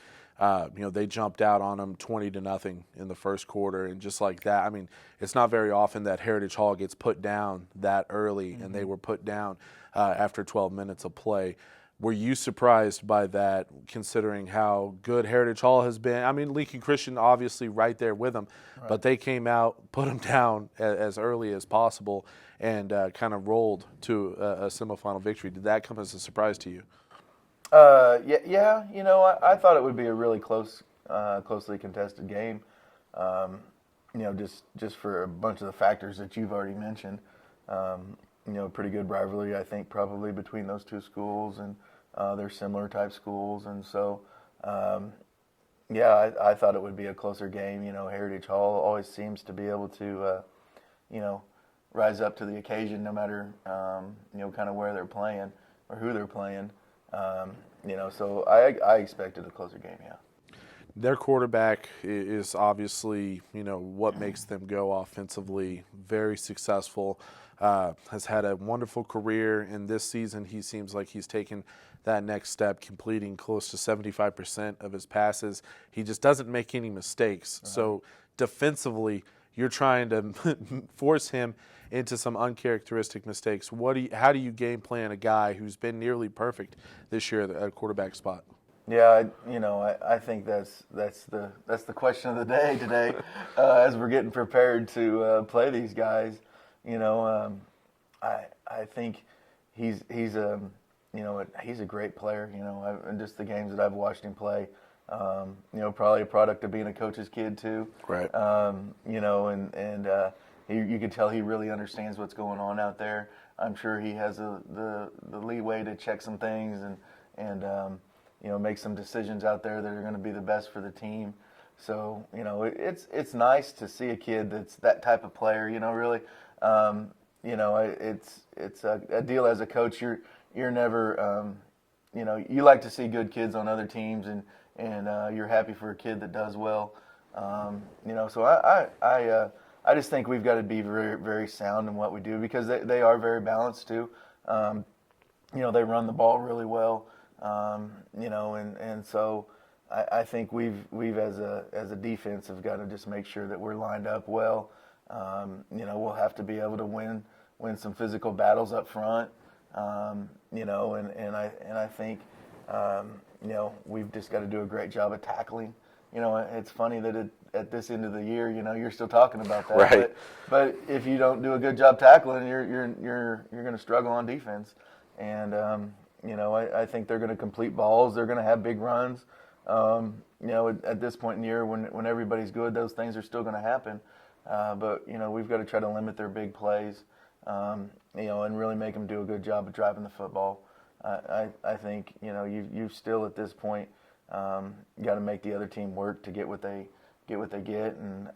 [SPEAKER 1] they jumped out on them 20-0 in the first quarter, and just like that, I mean, it's not very often that Heritage Hall gets put down that early, and they were put down after 12 minutes of play. Were you surprised by that, considering how good Heritage Hall has been? I mean, Lincoln Christian obviously right there with them, right, but they came out, put them down as early as possible, and kind of rolled to a semifinal victory. Did that come as a surprise to you?
[SPEAKER 3] Yeah. I thought it would be a really closely contested game. Just for a bunch of the factors that you've already mentioned. Pretty good rivalry, I think, probably between those two schools, and they're similar type schools, and so I thought it would be a closer game. Heritage Hall always seems to be able to rise up to the occasion, no matter kind of where they're playing or who they're playing. So I expected a closer game. Yeah.
[SPEAKER 1] Their quarterback is obviously, what makes them go offensively. Very successful. Has had a wonderful career, and this season he seems like he's taken that next step, completing close to 75% of his passes. He just doesn't make any mistakes. Uh-huh. So defensively, you're trying to force him into some uncharacteristic mistakes. How do you game plan a guy who's been nearly perfect this year at quarterback spot?
[SPEAKER 3] Yeah, I think that's the question of the day today, as we're getting prepared to play these guys. I think he's a great player. And just the games that I've watched him play, probably a product of being a coach's kid too.
[SPEAKER 1] Right.
[SPEAKER 3] You can tell he really understands what's going on out there. I'm sure he has the leeway to check some things and make some decisions out there that are going to be the best for the team. So it's nice to see a kid that's that type of player. Really, it's a deal as a coach. You're never you like to see good kids on other teams, and you're happy for a kid that does well. So I just think we've got to be very, very sound in what we do, because they are very balanced too. They run the ball really well. And so I think we've as a defense have got to just make sure that we're lined up well. We'll have to be able to win some physical battles up front. And I think we've just got to do a great job of tackling. It's funny that at this end of the year, you're still talking about that.
[SPEAKER 1] Right.
[SPEAKER 3] But if you don't do a good job tackling, you're going to struggle on defense. And I think they're going to complete balls. They're going to have big runs. At this point in the year, when everybody's good, those things are still going to happen. But we've got to try to limit their big plays. And really make them do a good job of driving the football. I think you've still at this point got to make the other team work to get what they get, and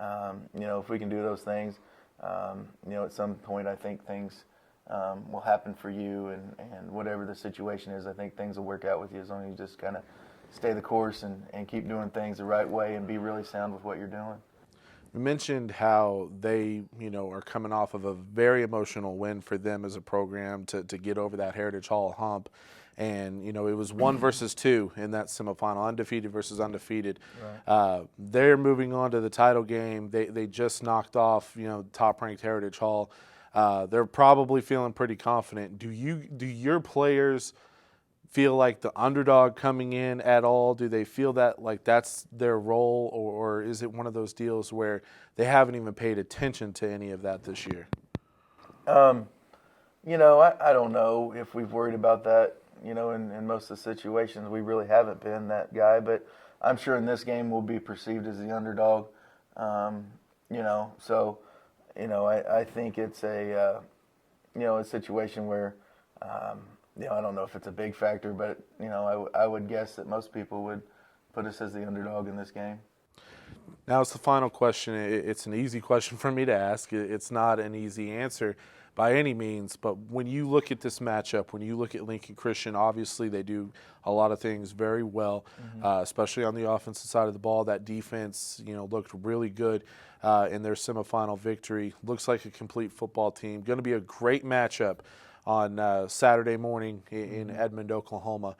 [SPEAKER 3] if we can do those things, at some point I think things will happen for you, and whatever the situation is, I think things will work out with you as long as you just kind of stay the course and keep doing things the right way and be really sound with what you're doing.
[SPEAKER 1] You mentioned how they, are coming off of a very emotional win for them as a program to get over that Heritage Hall hump. And, it was 1 versus 2 in that semifinal, undefeated versus undefeated. Right. They're moving on to the title game. They just knocked off, top-ranked Heritage Hall. They're probably feeling pretty confident. Do your players feel like the underdog coming in at all? Do they feel that like that's their role, or is it one of those deals where they haven't even paid attention to any of that this year?
[SPEAKER 3] I don't know if we've worried about that. In most of the situations, we really haven't been that guy. But I'm sure in this game we'll be perceived as the underdog. So I think it's a situation where I don't know if it's a big factor, but I would guess that most people would put us as the underdog in this game.
[SPEAKER 1] Now it's the final question. It's an easy question for me to ask. It's not an easy answer by any means, but when you look at this matchup, when you look at Lincoln Christian, obviously they do a lot of things very well, especially on the offensive side of the ball. That defense, looked really good in their semifinal victory. Looks like a complete football team. Going to be a great matchup on Saturday morning in Edmond, Oklahoma.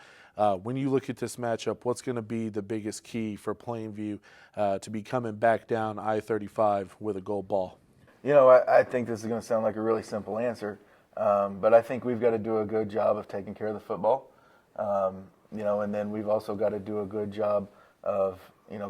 [SPEAKER 1] When you look at this matchup, what's going to be the biggest key for Plainview to be coming back down I-35 with a gold ball?
[SPEAKER 3] I think this is going to sound like a really simple answer, but I think we've got to do a good job of taking care of the football, and then we've also got to do a good job of,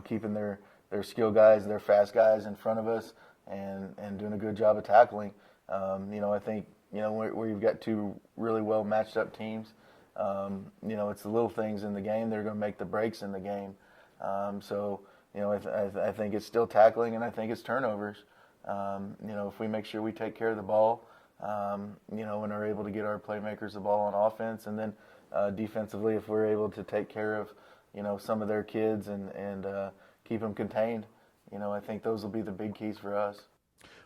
[SPEAKER 3] keeping their skill guys, their fast guys in front of us and doing a good job of tackling. I think, where you've got two really well matched up teams, it's the little things in the game that are going to make the breaks in the game. I think it's still tackling, and I think it's turnovers. If we make sure we take care of the ball, and are able to get our playmakers the ball on offense, and then defensively, if we're able to take care of, some of their kids and keep them contained, I think those will be the big keys for us.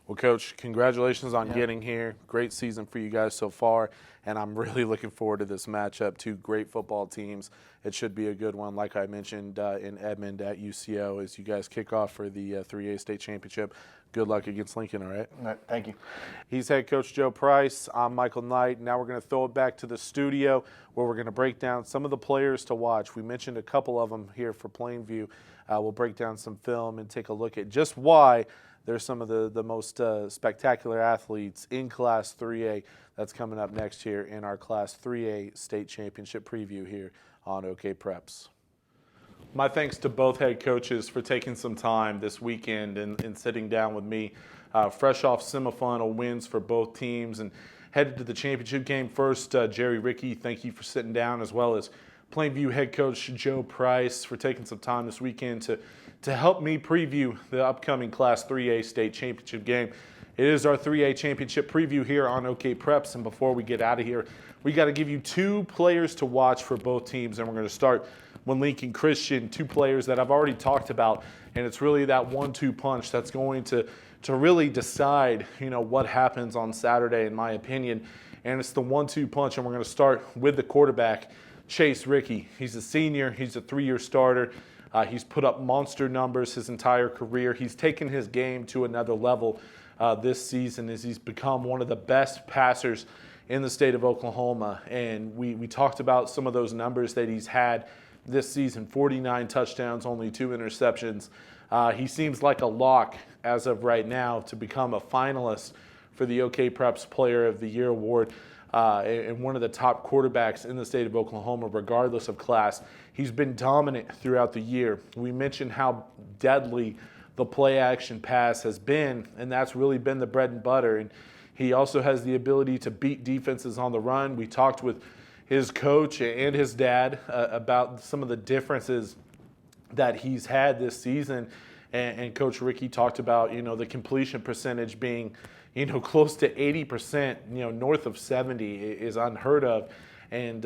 [SPEAKER 1] Well, Coach, congratulations on getting here. Great season for you guys so far, and I'm really looking forward to this matchup. Two great football teams. It should be a good one, like I mentioned, in Edmond at UCO as you guys kick off for the 3A state championship. Good luck against Lincoln, all right?
[SPEAKER 3] All right, thank you.
[SPEAKER 1] He's head coach Joe Price. I'm Michael Knight. Now we're going to throw it back to the studio where we're going to break down some of the players to watch. We mentioned a couple of them here for Plainview. We'll break down some film and take a look at just why they're some of the most spectacular athletes in Class 3A. That's coming up next year in our Class 3A state championship preview here on OKPreps. My thanks to both head coaches for taking some time this weekend and sitting down with me. Fresh off semifinal wins for both teams and headed to the championship game first. Jerry Ricke, thank you for sitting down, as well as Plainview head coach Joe Price for taking some time this weekend to help me preview the upcoming Class 3A state championship game. It is our 3A championship preview here on OKPreps, and before we get out of here, we got to give you two players to watch for both teams, and we're going to start with Lincoln Christian, two players that I've already talked about, and it's really that 1-2 punch that's going to really decide, what happens on Saturday, in my opinion, and it's the 1-2 punch, and we're going to start with the quarterback, Chase Ricke. He's a senior. He's a 3-year starter. He's put up monster numbers his entire career. He's taken his game to another level this season as he's become one of the best passers in the state of Oklahoma. And we talked about some of those numbers that he's had this season, 49 touchdowns, only 2 interceptions. He seems like a lock as of right now to become a finalist for the OKPreps Player of the Year award. And one of the top quarterbacks in the state of Oklahoma, regardless of class. He's been dominant throughout the year. We mentioned how deadly the play-action pass has been, and that's really been the bread and butter. And he also has the ability to beat defenses on the run. We talked with his coach and his dad about some of the differences that he's had this season. And Coach Ricke talked about, the completion percentage being close to 80%, north of 70 is unheard of. And,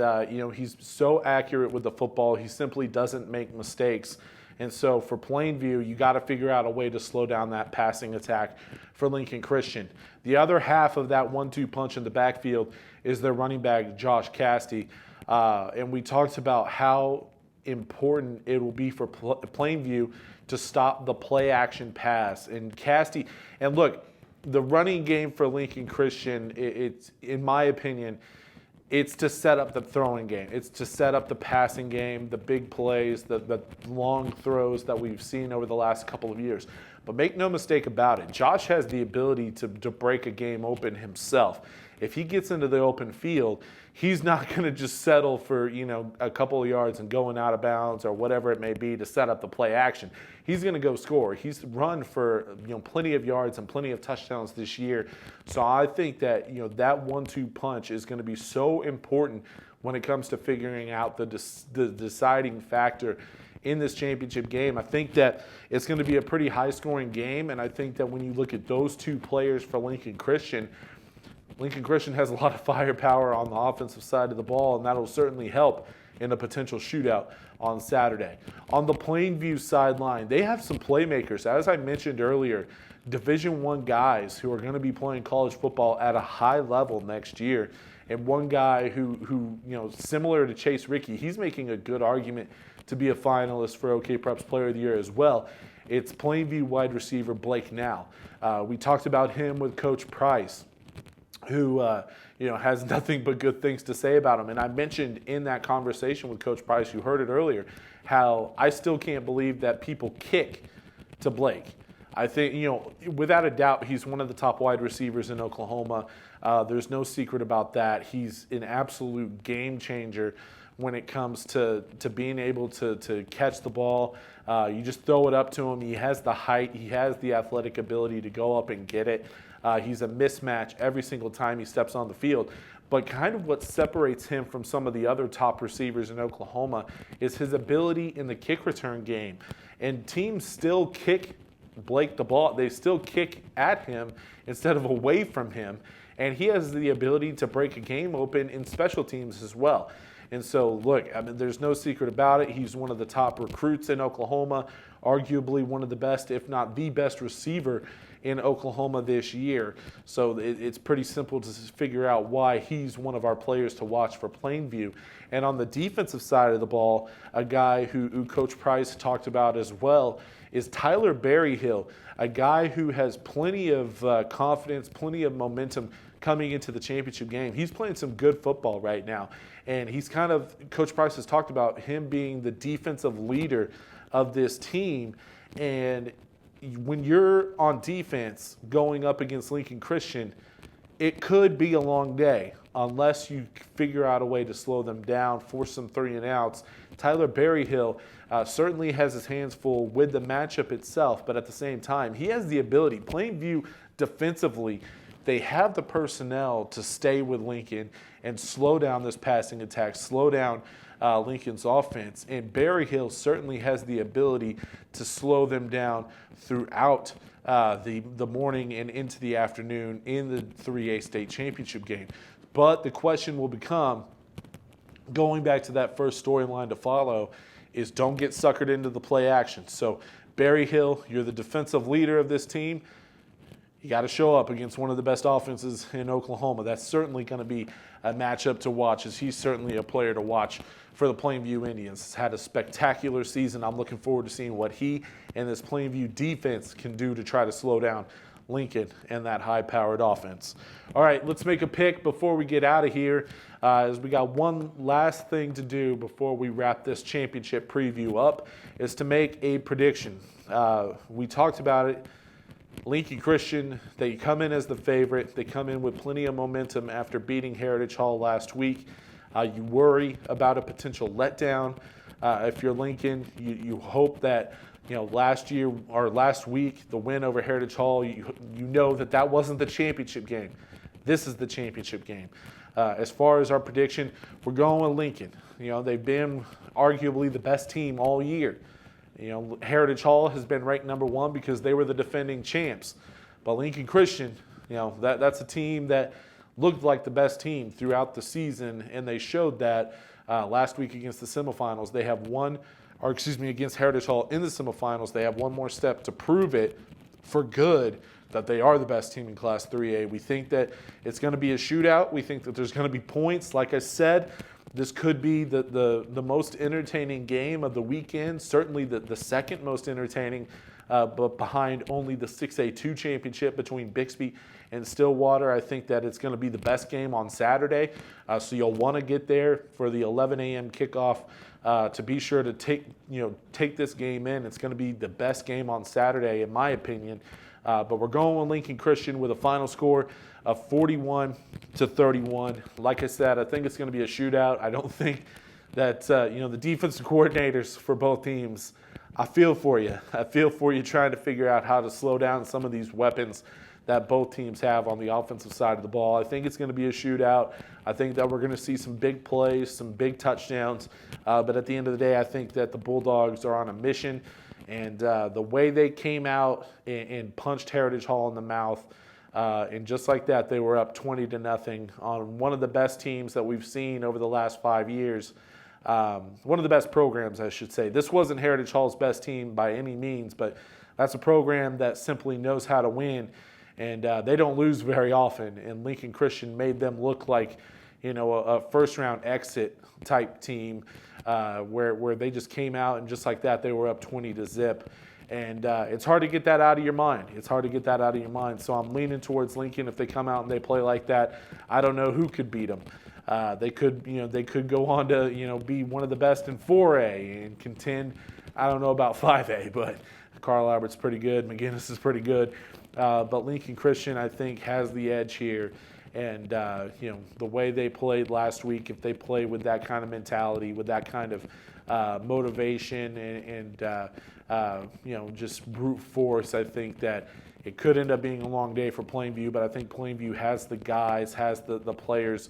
[SPEAKER 1] he's so accurate with the football. He simply doesn't make mistakes. And so for Plainview, you got to figure out a way to slow down that passing attack for Lincoln Christian. The other half of that 1-2 punch in the backfield is their running back, Josh Castee. And we talked about how important it will be for Plainview to stop the play-action pass. And Castee, and look, the running game for Lincoln Christian, it's, in my opinion, it's to set up the throwing game. It's to set up the passing game, the big plays, the long throws that we've seen over the last couple of years. But make no mistake about it, Josh has the ability to break a game open himself. If he gets into the open field, he's not going to just settle for, a couple of yards and going out of bounds or whatever it may be to set up the play action. He's going to go score. He's run for, plenty of yards and plenty of touchdowns this year. So I think that, that 1-2 punch is going to be so important when it comes to figuring out the deciding factor in this championship game. I think that it's going to be a pretty high-scoring game, and I think that when you look at those two players for Lincoln Christian has a lot of firepower on the offensive side of the ball, and that'll certainly help in a potential shootout on Saturday. On the Plainview sideline, they have some playmakers. As I mentioned earlier, Division I guys who are going to be playing college football at a high level next year. And one guy who similar to Chase Ricke, he's making a good argument to be a finalist for OKPreps Player of the Year as well. It's Plainview wide receiver Blake Now. We talked about him with Coach Price, who has nothing but good things to say about him. And I mentioned in that conversation with Coach Price, you heard it earlier, how I still can't believe that people kick to Blake. I think, without a doubt, he's one of the top wide receivers in Oklahoma. There's no secret about that. He's an absolute game changer when it comes to being able to catch the ball. You just throw it up to him. He has the height. He has the athletic ability to go up and get it. He's a mismatch every single time he steps on the field. But kind of what separates him from some of the other top receivers in Oklahoma is his ability in the kick return game. And teams still kick Blake the ball. They still kick at him instead of away from him. And he has the ability to break a game open in special teams as well. And so, look, there's no secret about it. He's one of the top recruits in Oklahoma, arguably one of the best, if not the best receiver in Oklahoma this year. So it's pretty simple to figure out why he's one of our players to watch for Plainview. And on the defensive side of the ball, a guy who Coach Price talked about as well is Tyler Berryhill, a guy who has plenty of confidence, plenty of momentum coming into the championship game. He's playing some good football right now. And he's Coach Price has talked about him being the defensive leader of this team. And when you're on defense going up against Lincoln Christian, it could be a long day unless you figure out a way to slow them down, force some 3-and-outs. Tyler Berryhill certainly has his hands full with the matchup itself, but at the same time, he has the ability. Plainview defensively, they have the personnel to stay with Lincoln and slow down this passing attack, slow down Lincoln's offense. And Berryhill certainly has the ability to slow them down throughout the morning and into the afternoon in the 3A state championship game. But the question will become, going back to that first storyline to follow, is don't get suckered into the play action. So Berryhill, you're the defensive leader of this team. You got to show up against one of the best offenses in Oklahoma. That's certainly going to be a matchup to watch, as he's certainly a player to watch for the Plainview Indians. He's had a spectacular season. I'm looking forward to seeing what he and this Plainview defense can do to try to slow down Lincoln and that high-powered offense. All right, let's make a pick before we get out of here, as we got one last thing to do before we wrap this championship preview up, is to make a prediction. We talked about it. Lincoln Christian, they come in as the favorite. They come in with plenty of momentum after beating Heritage Hall last week. You worry about a potential letdown. If you're Lincoln, you hope that last year or last week, the win over Heritage Hall, you know that wasn't the championship game. This is the championship game. As far as our prediction, we're going with Lincoln. They've been arguably the best team all year. Heritage Hall has been ranked number 1 because they were the defending champs. But Lincoln Christian, that's a team that looked like the best team throughout the season, and they showed that last week against the semifinals. They have against Heritage Hall in the semifinals, they have one more step to prove it for good that they are the best team in Class 3A. We think that it's going to be a shootout. We think that there's going to be points. Like I said, this could be the most entertaining game of the weekend, certainly the second most entertaining, but behind only the 6A2 championship between Bixby and Stillwater. I think that it's going to be the best game on Saturday, so you'll want to get there for the 11 a.m. kickoff to be sure to take this game in. It's going to be the best game on Saturday, in my opinion. But we're going with Lincoln Christian with a final score of 41-31. Like I said, I think it's going to be a shootout. I don't think that the defensive coordinators for both teams, I feel for you. I feel for you trying to figure out how to slow down some of these weapons that both teams have on the offensive side of the ball. I think it's going to be a shootout. I think that we're going to see some big plays, some big touchdowns. But at the end of the day, I think that the Bulldogs are on a mission. And the way they came out and punched Heritage Hall in the mouth, and just like that, they were up 20-0 on one of the best teams that we've seen over the last 5 years. One of the best programs, I should say. This wasn't Heritage Hall's best team by any means, but that's a program that simply knows how to win. And they don't lose very often. And Lincoln Christian made them look like, a first-round exit type team where they just came out and just like that, they were up 20-0. And it's hard to get that out of your mind. So I'm leaning towards Lincoln if they come out and they play like that. I don't know who could beat them. They could go on to, be one of the best in 4A and contend. I don't know about 5A, but Carl Albert's pretty good. McGinnis is pretty good. But Lincoln Christian, I think, has the edge here. And, the way they played last week, if they play with that kind of mentality, with that kind of motivation and just brute force, I think that it could end up being a long day for Plainview. But I think Plainview has the guys, has the players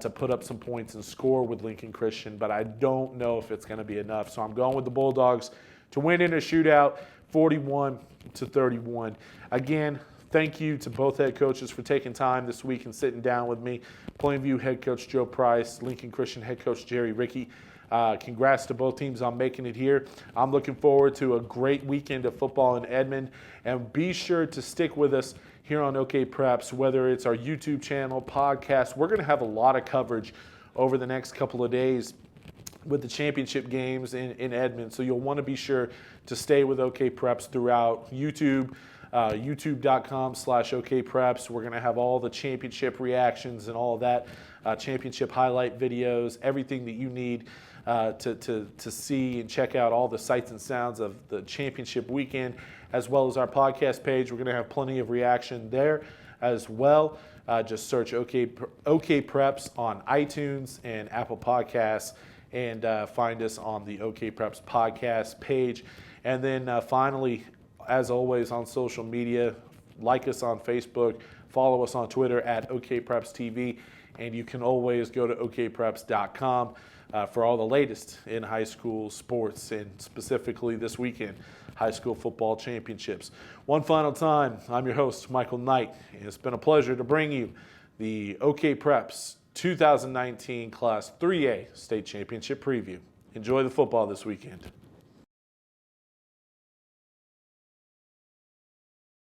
[SPEAKER 1] to put up some points and score with Lincoln Christian. But I don't know if it's going to be enough. So I'm going with the Bulldogs to win in a shootout, 41-31. Again, thank you to both head coaches for taking time this week and sitting down with me. Plainview head coach Joe Price, Lincoln Christian head coach Jerry Ricke. Congrats to both teams on making it here. I'm looking forward to a great weekend of football in Edmond. And be sure to stick with us here on OKPreps, whether it's our YouTube channel, podcast. We're going to have a lot of coverage over the next couple of days with the championship games in Edmond. So you'll want to be sure to stay with OKPreps throughout YouTube, youtube.com/OKPreps. We're going to have all the championship reactions and all of that, championship highlight videos, everything that you need to see and check out all the sights and sounds of the championship weekend, as well as our podcast page. We're going to have plenty of reaction there as well. Just search OKPreps on iTunes and Apple Podcasts, and find us on the OKPreps podcast page. And then finally, as always, on social media, like us on Facebook, follow us on Twitter at OKPrepsTV, and you can always go to OKPreps.com for all the latest in high school sports, and specifically this weekend, high school football championships. One final time, I'm your host, Michael Knight, and it's been a pleasure to bring you the OKPreps 2019 Class 3A State Championship Preview. Enjoy the football this weekend.